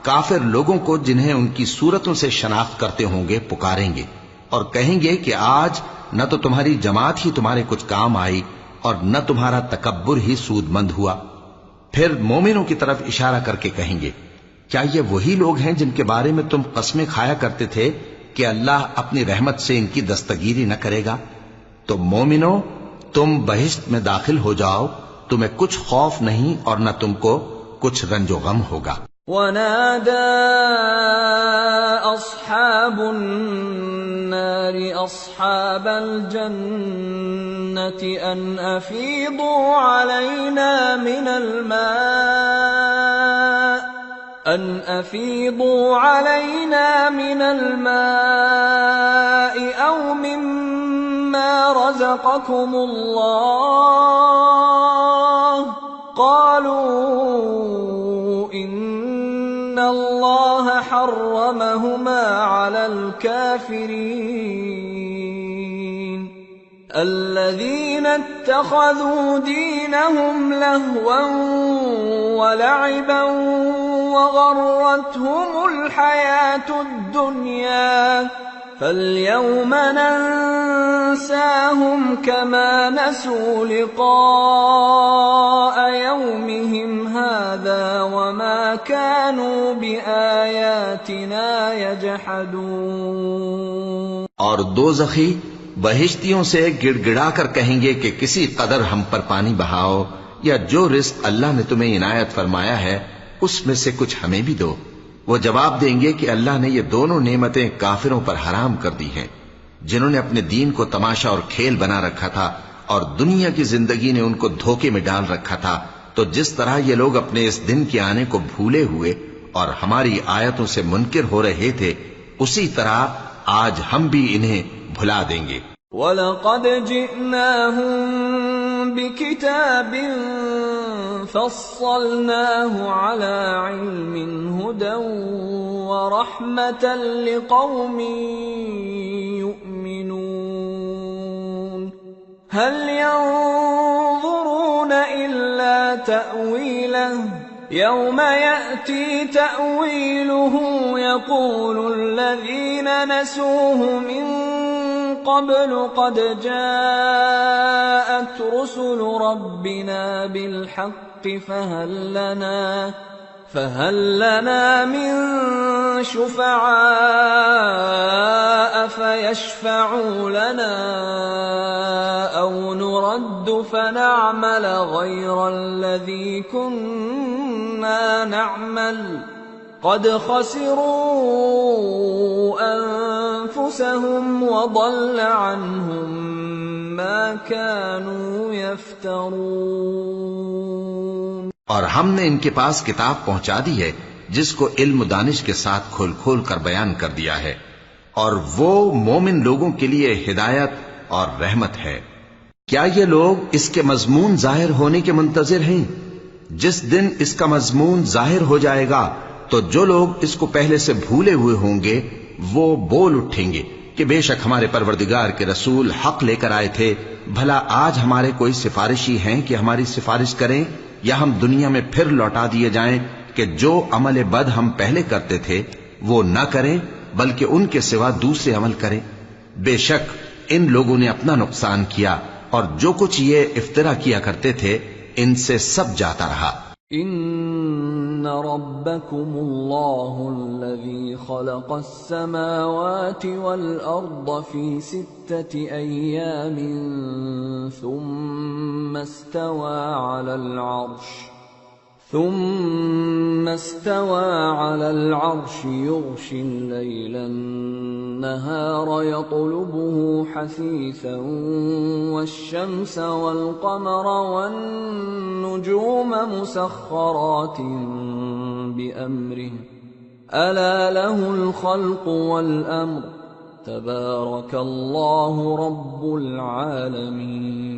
काफिर लोगों को जिन्हें उनकी सूरतों से शनाख्त करते होंगे पुकारेंगे और कहेंगे कि आज न तो तुम्हारी जमात ही तुम्हारे कुछ काम आई और न तुम्हारा तकब्बुर ही सूदमंद हुआ। फिर मोमिनों की तरफ इशारा करके कहेंगे, क्या ये वही लोग हैं जिनके बारे में तुम कस्में खाया करते थे कि अल्लाह अपनी रहमत से इनकी दस्तगीरी न करेगा? तो मोमिनो, तुम बहिश्त में दाखिल हो जाओ, तुम्हें कुछ खौफ नहीं और न तुमको कुछ रंजो गम होगा। वनादा अस्हाबुन नारि अस्हाबल जन्नति अन अफीदू अलैना मिनल मा'i औ मिम्मा रज़क़कुमुल्लाह क़ालू इन्नल्लाह हर्रमहुमा अलल काफ़िरीन الذين اتخذوا دينهم لهوا ولعبا وغرتهم الحياة الدنيا فاليوم ننساهم كما نسوا لقاء يومهم هذا وما كانوا بآياتنا يجحدون। और दोज़खी बहिश्तियों से गिड़गिड़ा कर कहेंगे कि किसी कदर हम पर पानी बहाओ, या जो रिस्क अल्लाह ने तुम्हें इनायत फरमाया है उसमें से कुछ हमें भी दो। वो जवाब देंगे कि अल्लाह ने ये दोनों नेमतें काफिरों पर हराम कर दी हैं, जिन्होंने अपने दीन को तमाशा और खेल बना रखा था और दुनिया की जिंदगी ने उनको धोखे में डाल रखा था। तो जिस तरह ये लोग अपने इस दिन के आने को भूले हुए और हमारी आयतों से मुनकिर हो रहे थे, उसी तरह आज हम भी इन्हें भुला देंगे। वलक़द जिअनाहुम बिकिताबिन फस्सलनाहु अला इल्मिन हुदन व रहमतन लिक़ौमिन युमिनून हल यंज़ुरून इल्ला तअवीलहु यौम यअती तअवीलुहु यक़ूलु अल्लज़ीना नसूहु मिन قبل قد جاءت رسل ربنا بالحق فهل لنا من شفعاء فيشفعوا لنا أو نرد فنعمل غير الذي كنا نعمل قد خسروا أنفسهم وضل عنهم ما كانوا يفترون। और हमने इनके पास किताब पहुंचा दी है जिसको इल्म दानिश के साथ खोल खोल कर बयान कर दिया है, और वो मोमिन लोगों के लिए हिदायत और रहमत है। क्या ये लोग इसके मजमून जाहिर होने के मुंतजिर हैं? जिस दिन इसका मजमून जाहिर हो जाएगा तो जो लोग इसको पहले से भूले हुए होंगे वो बोल उठेंगे कि बेशक हमारे परवरदिगार के रसूल हक लेकर आए थे। भला आज हमारे कोई सिफारिशी हैं कि हमारी सिफारिश करें, या हम दुनिया में फिर लौटा दिए जाएं कि जो अमल बद हम पहले करते थे वो न करें बल्कि उनके सिवा दूसरे अमल करें। बेशक इन लोगों ने अपना नुकसान किया और जो कुछ ये इफ्तिरा किया करते थे इनसे सब जाता रहा। इन्ना रब्बकुमुल्लाहु अल्लज़ी खलक़स समावाति वल अर्द फी सित्तति अय्यामिन सुम्मा इस्तवा अलल अर्श युग़शि अल-लैल النهار يطلبه حثيثا والشمس والقمر والنجوم مسخرات بأمره ألا له الخلق والأمر تبارك الله رب العالمين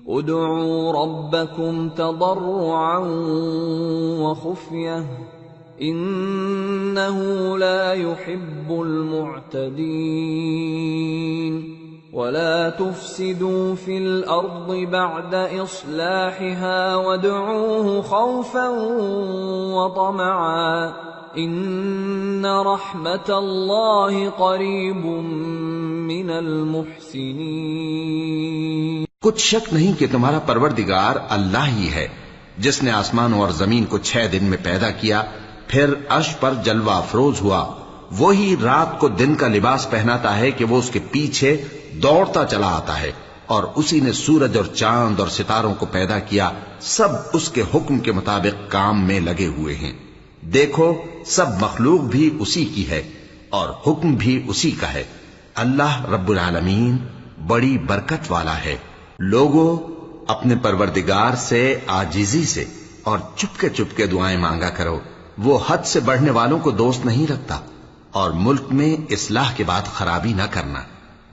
ادعوا ربكم تضرعا وخفية إنه لا يحب المعتدين ولا تفسدوا في الأرض بعد إصلاحها وادعوه خوفا وطمعا إن رحمة الله قريب من المحسنين। कुछ शक नहीं कि तुम्हारा परवरदिगार अल्लाह ही है जिसने आसमानों और जमीन को 6 दिन में पैदा किया, फिर अर्श पर जलवा अफरोज हुआ। वही रात को दिन का लिबास पहनाता है कि वो उसके पीछे दौड़ता चला आता है, और उसी ने सूरज और चांद और सितारों को पैदा किया, सब उसके हुक्म के मुताबिक काम में लगे हुए हैं। देखो, सब मखलूक भी उसी की है और हुक्म भी उसी का है। अल्लाह रब्बुल आलमीन बड़ी बरकत वाला है। लोगों, अपने परवरदिगार से आजिजी से और चुपके चुपके दुआएं मांगा करो। वो हद से बढ़ने वालों को दोस्त नहीं रखता। और मुल्क में इस्लाह के बाद खराबी ना करना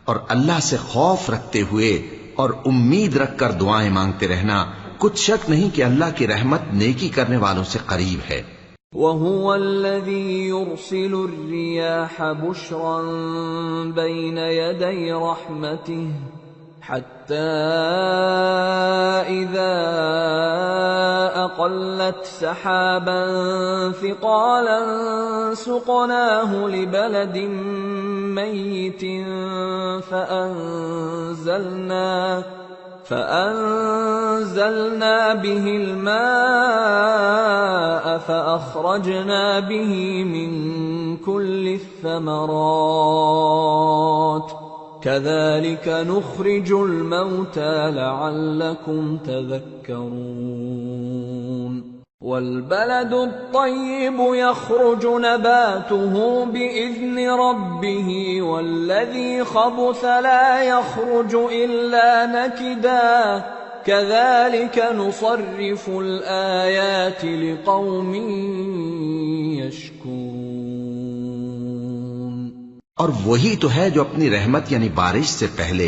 और अल्लाह से खौफ रखते हुए और उम्मीद रखकर दुआएं मांगते रहना। कुछ शक नहीं कि अल्लाह की रहमत नेकी करने वालों से करीब है। वहुव अल्लज़ी युरसिलु अर्रियाह बुश्रन बैन यदै रहमतिह हत्ता इज़ा अक़ल्लत सहाबन सिक़ालन सुक़नाहु लिबलदिन मय्यितिन فأنزلنا به الماء فأخرجنا به من كل الثمرات كذلك نخرج الموتى لعلكم تذكرون والبلد الطيب يخرج نباته بإذن ربه والذي خبث لا يخرج إلا نكدا كذلك نصرف الآيات لقوم يشكرون। और वही तो है जो अपनी रहमत यानी बारिश से पहले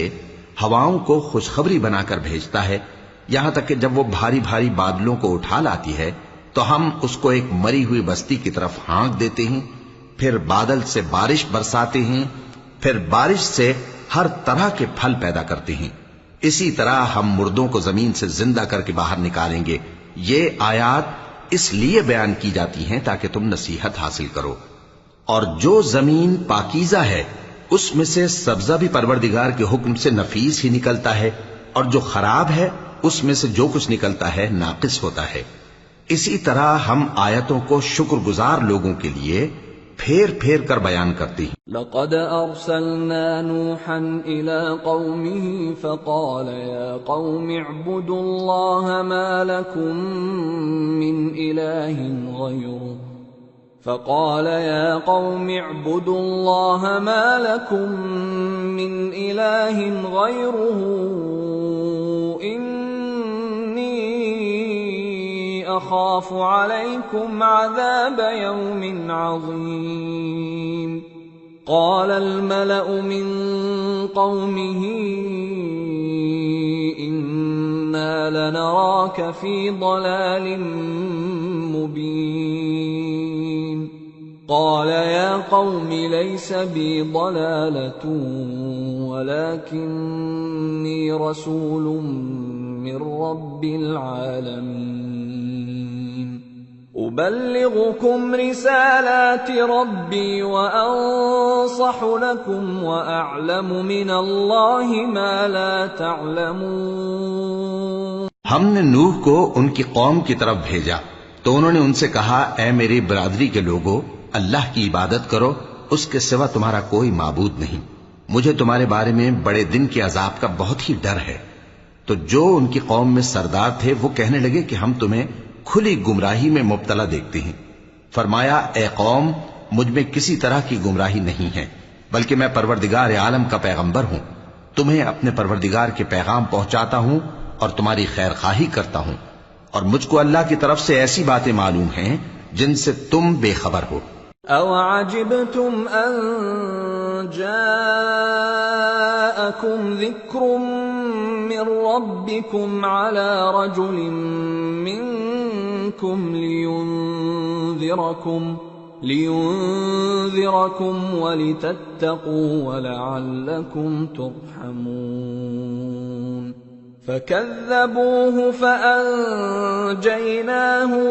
हवाओं को खुशखबरी बनाकर भेजता है, यहां तक कि जब वो भारी भारी बादलों को उठा लाती है तो हम उसको एक मरी हुई बस्ती की तरफ हाँक देते हैं, फिर बादल से बारिश बरसाते हैं, फिर बारिश से हर तरह के फल पैदा करते हैं। इसी तरह हम मुर्दों को जमीन से जिंदा करके बाहर निकालेंगे। ये आयात इसलिए बयान की जाती हैं ताकि तुम नसीहत हासिल करो। और जो जमीन पाकीज़ा है उसमें से सब्जा भी परवरदिगार के हुक्म से नफीस ही निकलता है, और जो खराब है उसमें से जो कुछ निकलता है नाकिस होता है। इसी तरह हम आयतों को शुक्रगुजार लोगों के लिए फेर फेर कर बयान करते हैं। लक़द अरसलना नूहन इला क़ौमिही फ़क़ाल या क़ौमि अअ्बुदुल्लाह मा लकुम मिन इलाहिन ग़यरुहु فقال يا قوم اعبدوا الله ما لكم من إله غيره إني أخاف عليكم عذاب يوم عظيم قال الملأ من قومه إنا لنراك في ضلال مبين قال يا قوم ليس بي ضلالة ولكني رسول من رب العالمين أبلغكم رسالات ربي وأنصح لكم وأعلم من الله ما لا تعلمون। हमने नूह को उनकी कौम की तरफ भेजा तो उन्होंने उनसे कहा, ऐ मेरी बरादरी के लोगों, अल्लाह की इबादत करो, उसके सिवा तुम्हारा कोई माबूद नहीं। मुझे तुम्हारे बारे में बड़े दिन के अजाब का बहुत ही डर है। तो जो उनकी कौम में सरदार थे वो कहने लगे कि हम तुम्हें खुली गुमराही में मुब्तला देखते हैं। फरमाया, ए कौम, मुझ में किसी तरह की गुमराही नहीं है, बल्कि मैं परवरदिगार आलम का पैगंबर हूं। तुम्हें अपने परवरदिगार के पैगाम पहुंचाता हूं और तुम्हारी खैर खाही करता हूं, और मुझको अल्लाह की तरफ से ऐसी बातें मालूम हैं जिनसे तुम बेखबर हो। अवअजिबतुम अन जाअकुम ज़िक्रुम मिन रब्बिकुम अला रजुलिन मिनकुम लियुनज़िरकुम वलितत्तक़ू वलअल्लकुम तुरहमून। فكذبوه فأنجيناه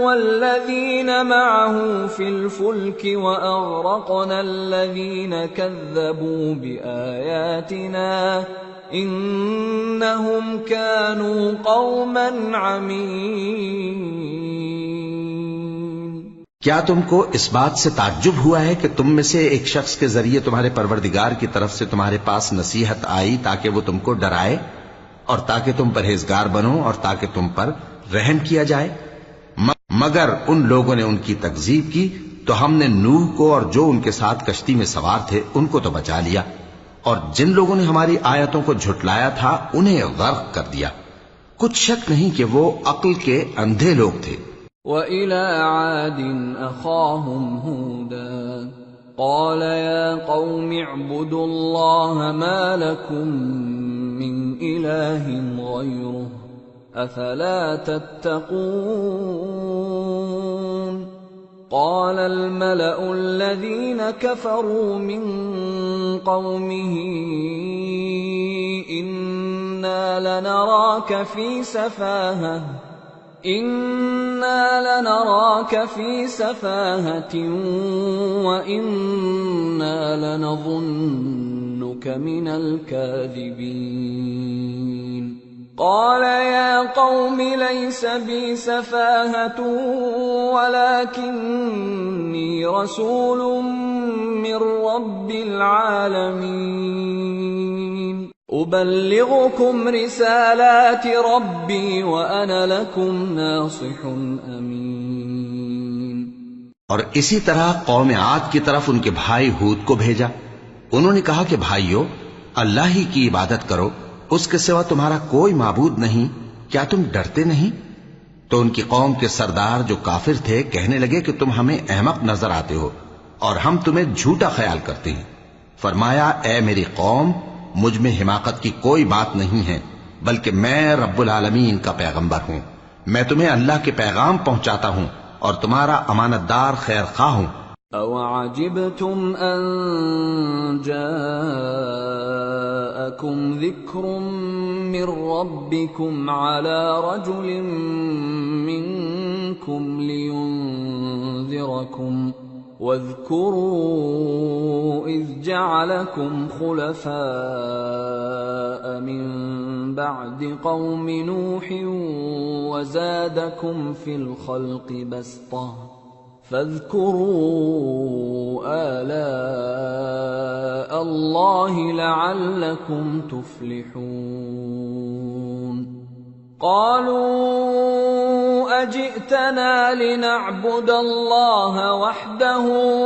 والذين معه في الفلك وأغرقنا الذين كذبوا بآياتنا إنهم كانوا قوما عمين। क्या तुमको इस बात से ताज्जुब हुआ है कि तुम में से एक शख्स के जरिए तुम्हारे परवरदिगार की तरफ से तुम्हारे पास नसीहत आई ताकि वो तुमको डराए? और ताकि तुम परहेजगार बनो और ताकि तुम पर रहम किया जाए। मगर उन लोगों ने उनकी तकजीब की तो हमने नूह को और जो उनके साथ कश्ती में सवार थे उनको तो बचा लिया, और जिन लोगों ने हमारी आयतों को झुटलाया था उन्हें गर्क कर दिया। कुछ शक नहीं कि वो अक्ल के अंधे लोग थे। وإلى عاد أخاهم هودا قال يا قوم اعبدوا الله ما لكم من إله غيره أفلا تتقون قال الملأ الذين كفروا من قومه إنا لنراك في سفاهة وإنا لنظنك من الكاذبين قال يا قوم ليس بي سفاهة ولكني رسول من رب العالمين أبلغكم رسالات ربي وأنا لكم नासिह अमीन। और इसी तरह कौम आद की तरफ उनके भाई हूद को भेजा। उन्होंने कहा कि भाइयों, अल्लाह ही की इबादत करो, उसके सिवा तुम्हारा कोई माबूद नहीं, क्या तुम डरते नहीं? तो उनकी कौम के सरदार जो काफिर थे कहने लगे कि तुम हमें अहमक नजर आते हो और हम तुम्हें झूठा ख्याल करते हैं। फरमाया, ए मेरी कौम, मुझ में हिमाकत की कोई बात नहीं है, बल्कि मैं रब्बुल आलमीन का पैगंबर हूं। मैं तुम्हें अल्लाह के पैगाम पहुंचाता हूं और तुम्हारा अमानतदार खैर खा हूं। अवअजिबतुम अन जाअकुम ज़िक्रुम मिर रब्बिकुम अला रजुलिन मिनकुम लियुनज़िरकुम واذكروا إذ جعلكم خلفاء من بعد قوم نوح وزادكم في الخلق بسطة فاذكروا آلاء الله لعلكم تفلحون قالوا أجئتنا لنعبد الله وحده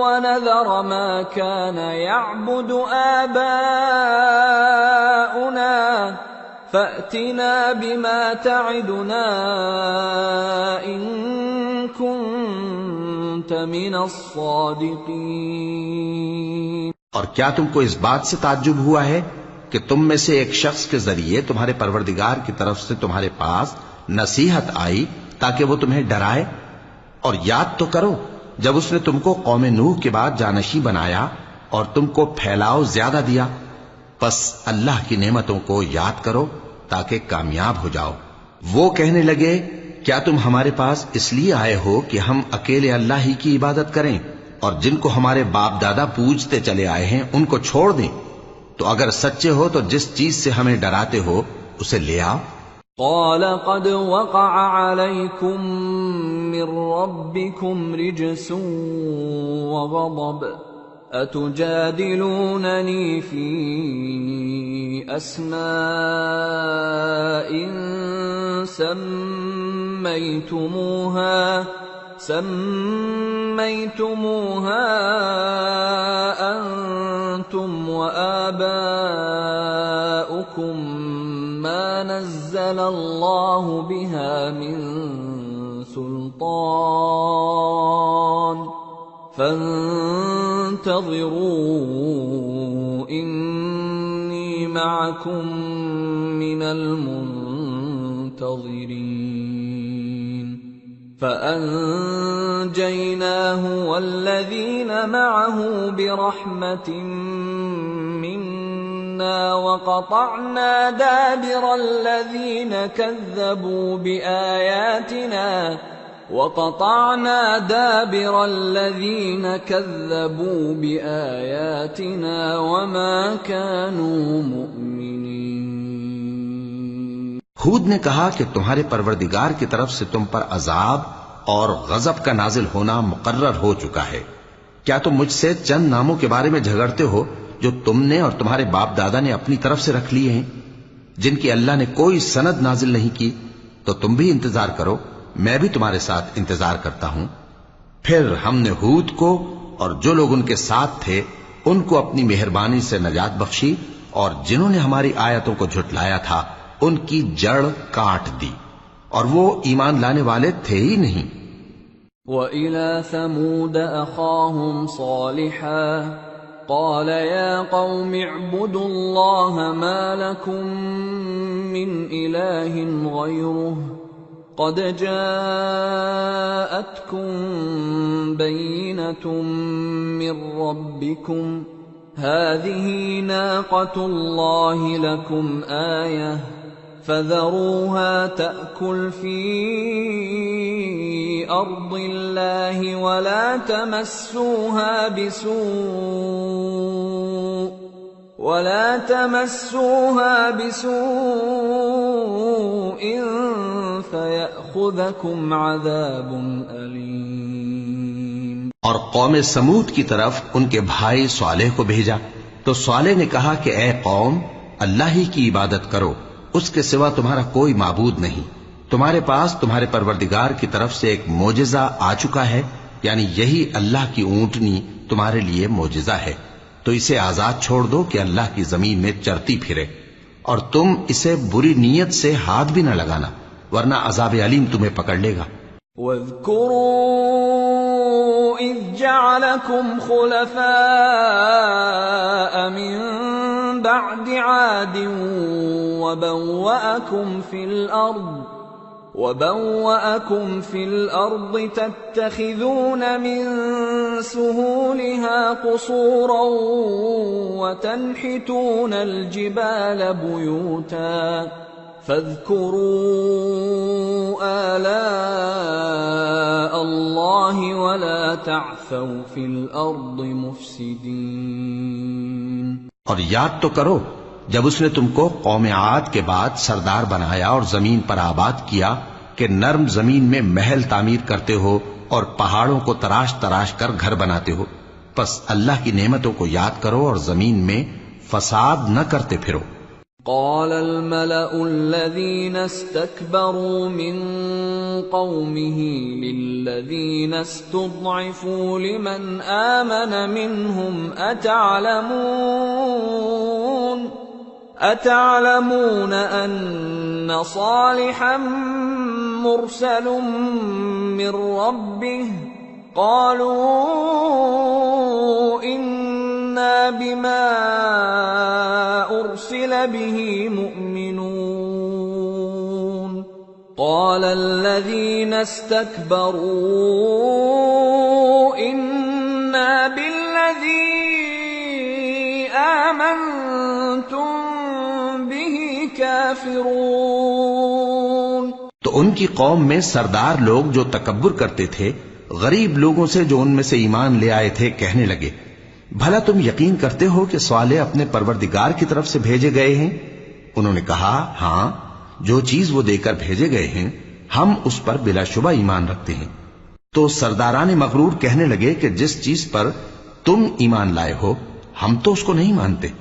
ونذر ما كان يعبد آباؤنا فأتنا بما تعدنا إن كنت من الصادقين। और क्या तुमको इस बात से ताज्जुब हुआ है कि तुम में से एक शख्स के जरिए तुम्हारे परवरदिगार की तरफ से तुम्हारे पास नसीहत आई ताकि वो तुम्हें डराए? और याद तो करो जब उसने तुमको कौम नूह के बाद जानशी बनाया और तुमको फैलाव ज्यादा दिया। बस अल्लाह की नेमतों को याद करो ताकि कामयाब हो जाओ। वो कहने लगे, क्या तुम हमारे पास इसलिए आए हो कि हम अकेले अल्लाह ही की इबादत करें और जिनको हमारे बाप दादा पूजते चले आए हैं उनको छोड़ दें? तो अगर सच्चे हो तो जिस चीज से हमें डराते हो उसे ले आओ। قال قد وقع عليكم من ربكم رجس وغضب أتجادلونني في أسماء سميتموها أنتم وآباؤكم ما نزل الله بها من سلطان فانتظروا إني معكم من المنتظرين فأنجيناه والذين معه برحمة منا وقطعنا دابر الذين كذبوا بآياتنا وما كانوا مؤمنين। हूद ने कहा कि तुम्हारे परवरदिगार की तरफ से तुम पर अजाब और गजब का नाजिल होना मुकर्रर हो चुका है। क्या तुम मुझसे चंद नामों के बारे में झगड़ते हो जो तुमने और तुम्हारे बाप दादा ने अपनी तरफ से रख लिए हैं? जिनकी अल्लाह ने कोई सनद नाजिल नहीं की, तो तुम भी इंतजार करो, मैं भी तुम्हारे साथ इंतजार करता हूं। फिर हमने हूद को और जो लोग उनके साथ थे उनको अपनी मेहरबानी से नजात बख्शी, और जिन्होंने हमारी आयतों को झुटलाया था उनकी जड़ काट दी, और वो ईमान लाने वाले थे ही नहीं। وَإِلَى ثَمُودَ أَخَاهُمْ صَالِحًا قال يا قوم اعبدوا الله ما لكم من إله غيره قد جاءتكم بينة من ربكم هذه ناقة الله لكم آية فذروها تأكل في أرض الله ولا تمسوها بسوء فيأخذكم عذاب أليم। और कौम समूद की तरफ उनके भाई स्वालेह को भेजा, तो स्वालेह ने कहा कि ए कौम, अल्लाह ही की इबादत करो, उसके सिवा तुम्हारा कोई माबूद नहीं। तुम्हारे पास तुम्हारे परवरदिगार की तरफ से एक मोजिजा आ चुका है, यानी यही अल्लाह की ऊंटनी तुम्हारे लिए मोजिजा है, तो इसे आजाद छोड़ दो कि अल्लाह की जमीन में चरती फिरे, और तुम इसे बुरी नीयत से हाथ भी न लगाना, वरना अजाब अलीम तुम्हें पकड़ लेगा। वज़्कुरू इज़ जअलकुम खुलफाअ मिन बअदि आदिन وبوأكم في الأرض تتخذون من سهولها قصورا وتنحتون الجبال بيوتا فاذكروا آلاء الله ولا تعثوا في الأرض مفسدين। और याद तो करो जब उसने तुमको कौम आद के बाद सरदार बनाया और जमीन पर आबाद किया कि नर्म जमीन में महल तामीर करते हो और पहाड़ों को तराश तराश कर घर बनाते हो। बस अल्लाह की नेमतों को याद करो और जमीन में फसाद न करते फिरो। قال الملأ الذين استكبروا من قومه للذين استضعفوا لمن آمن منهم أتعلمون أن صالحا مرسل من ربه قالوا إنا بما أرسل به مؤمنون قال الذين استكبروا إنا بالذي آمنتم به كافرون। तो उनकी कौम में सरदार लोग जो तकब्बुर करते थे गरीब लोगों से जो उनमें से ईमान ले आए थे कहने लगे, भला तुम यकीन करते हो कि स्वाले अपने परवरदिगार की तरफ से भेजे गए हैं? उन्होंने कहा, हां, जो चीज वो देकर भेजे गए हैं हम उस पर बिलाशुबा ईमान रखते हैं। तो सरदारान मगरूर कहने लगे कि जिस चीज पर तुम ईमान लाए हो हम तो उसको नहीं मानते।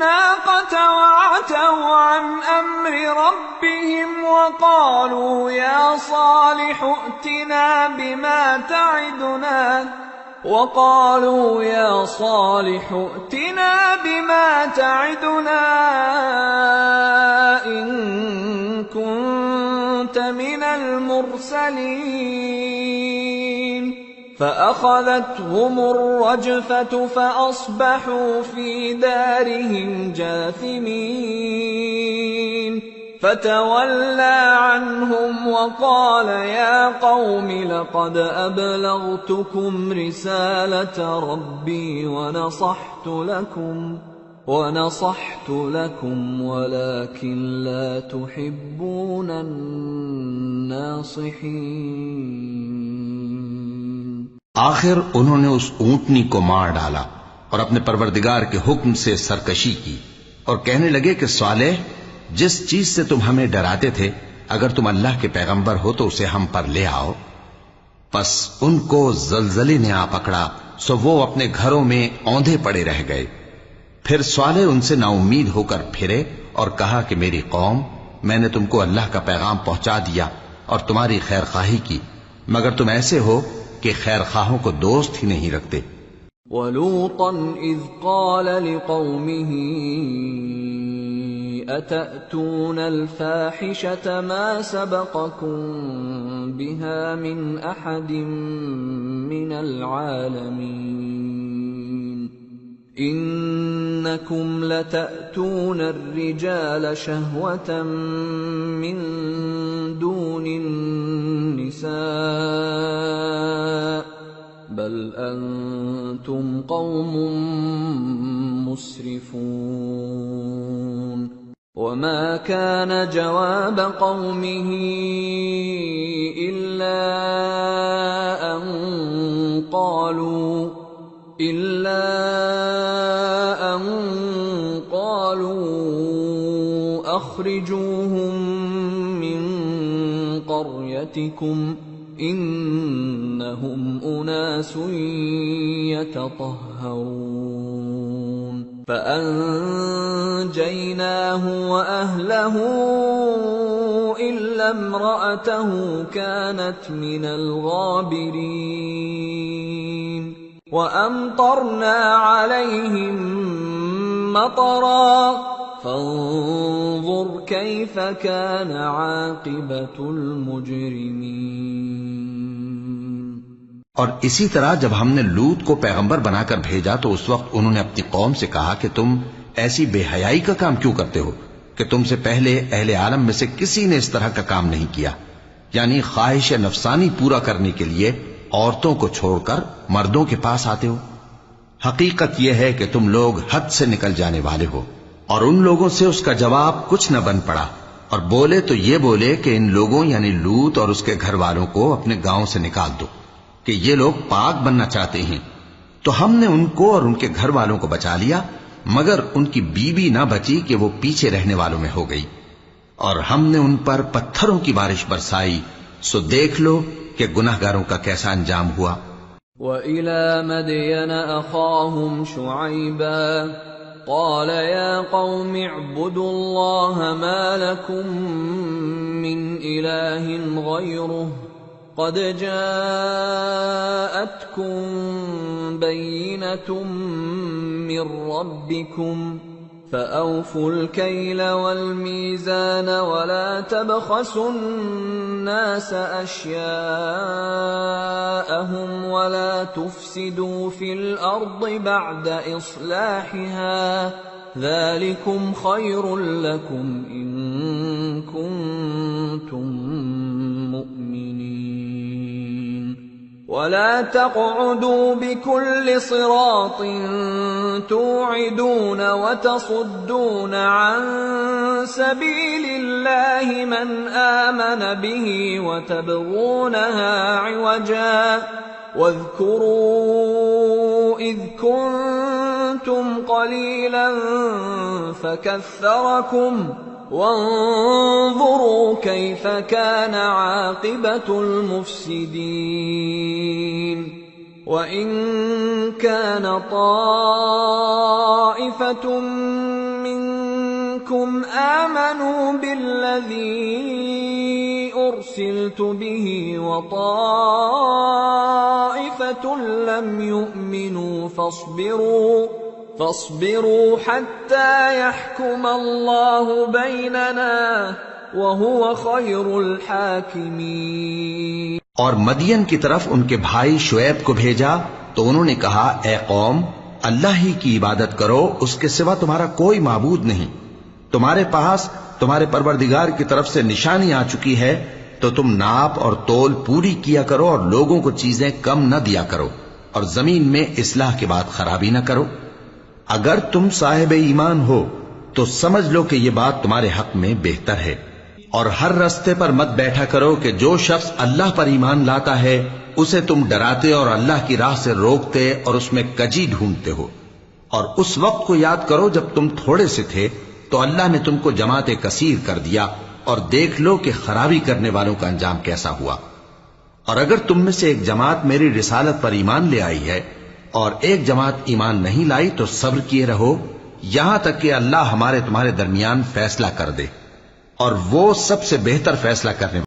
الناقة وعتوا عن أمر ربهم وقالوا يا صالح ائتنا بما تعدنا إن كنت من المرسلين فأخذتهم الرجفة فأصبحوا في دارهم جاثمين فتولى عنهم وقال يا قوم لقد أبلغتكم رسالة ربي ونصحت لكم ولكن لا تحبون الناصحين। आखिर उन्होंने उस ऊंटनी को मार डाला और अपने परवरदिगार के हुक्म से सरकशी की और कहने लगे कि सालेह, जिस चीज से तुम हमें डराते थे, अगर तुम अल्लाह के पैगंबर हो तो उसे हम पर ले आओ। बस उनको जलजले ने आ पकड़ा, सो वो अपने घरों में औंधे पड़े रह गए। फिर स्वाले उनसे नाउम्मीद होकर फिरे और कहा कि मेरी कौम, मैंने तुमको अल्लाह का पैगाम पहुंचा दिया और तुम्हारी खैरखाही की, मगर तुम ऐसे हो कि खैरखाहों को दोस्त ही नहीं रखते। वलूतन इज़ क़ाल लिक़ौमिही अतअतूनल फ़ाहिशत मा सबक़कुम बिहा मिन अहदिम मिनल आलमीन इन्नकुम लतअतूनर रिजाल शहवतम मिन दूनिन निसा बल अंतुम कौमुम मुस्रिफून वमा कान जवाब कौमिही इल्ला अन क़ालू अख़रिजूहुम मिन क़र्यतिकुम इन्नहुम उनासुन यतطهرون فأنجيناه وأهله إلا امرأته كانت من الغابرين وأمطرنا عليهم مطرا فانظر كيف كان عاقبة المجرمين। और इसी तरह जब हमने लूत को पैगंबर बनाकर भेजा तो उस वक्त उन्होंने अपनी कौम से कहा कि तुम ऐसी बेहयाई का काम क्यों करते हो कि तुमसे पहले अहले आलम में से किसी ने इस तरह का काम नहीं किया, यानी ख्वाहिश नफसानी पूरा करने के लिए औरतों को छोड़कर मर्दों के पास आते हो। हकीकत यह है कि तुम लोग हद से निकल जाने वाले हो। और उन लोगों से उसका जवाब कुछ न बन पड़ा और बोले तो ये बोले कि इन लोगों यानी लूत और उसके घर वालों को अपने गांव से निकाल दो कि ये लोग पाक बनना चाहते हैं। तो हमने उनको और उनके घर वालों को बचा लिया, मगर उनकी बीवी ना बची कि वो पीछे रहने वालों में हो गई। और हमने उन पर पत्थरों की बारिश बरसाई, सो देख लो कि गुनाहगारों का कैसा अंजाम हुआ। वइला मदयन अखाहुम शुअयबा क़ाल या क़ौमि अअ्बुदुल्लाह मा लकुम मिन इलाहिन ग़ैरुहु क़द जाअतकुम बय्यिनतुम मिर रब्बिकुम फ़अवफ़ुल कैल वल मीज़ान वला तबख़सुन नास अश्याअहुम वला तुफ़सिदू फ़िल अर्दि बअद इस्लाहिहा ज़ालिकुम ख़ैरुल लकुम इन कुन्तुम मुअ्मिनीन वला तक़उदू बिकुल्लि सिरातिन तु'इदून वतसुद्दून अन सबीलिल्लाहि मन आमन बिही वतबगूनहा इवजा वाज़कुरू इज़ कुन्तुम क़लीलन फकस्सरकुम वंज़ुरू कैफ़ कान आक़िबतुल मुफ़्सिदीन वइन कान ताइफ़तुम मिनकुम आमनू बिल्लज़ी उर्सिलतु बिही वताइफ़तुन लम युअ्मिनू फ़ास्बिरू हत्ता यहकुम अल्लाहु बैनना वहुव खैरुल हाकिमीन। और मदियन की तरफ उनके भाई शुएब को भेजा तो उन्होंने कहा, ए कौम, अल्लाह ही की इबादत करो, उसके सिवा तुम्हारा कोई माबूद नहीं। तुम्हारे पास तुम्हारे परवरदिगार की तरफ से निशानी आ चुकी है, तो तुम नाप और तोल पूरी किया करो और लोगों को चीजें कम न दिया करो और जमीन में इस्लाह के बाद खराबी न करो। अगर तुम साहिब ईमान हो तो समझ लो कि यह बात तुम्हारे हक में बेहतर है। और हर रास्ते पर मत बैठा करो कि जो शख्स अल्लाह पर ईमान लाता है उसे तुम डराते और अल्लाह की राह से रोकते और उसमें कजी ढूंढते हो। और उस वक्त को याद करो जब तुम थोड़े से थे तो अल्लाह ने तुमको जमाते कसीर कर दिया, और देख लो कि खराबी करने वालों का अंजाम कैसा हुआ। और अगर तुम में से एक जमात मेरी रिसालत पर ईमान ले आई है और एक जमात ईमान नहीं लाई तो सब्र किए रहो, यहां तक कि अल्लाह हमारे तुम्हारे दरमियान फैसला कर दे, और वो सबसे बेहतर फैसला करने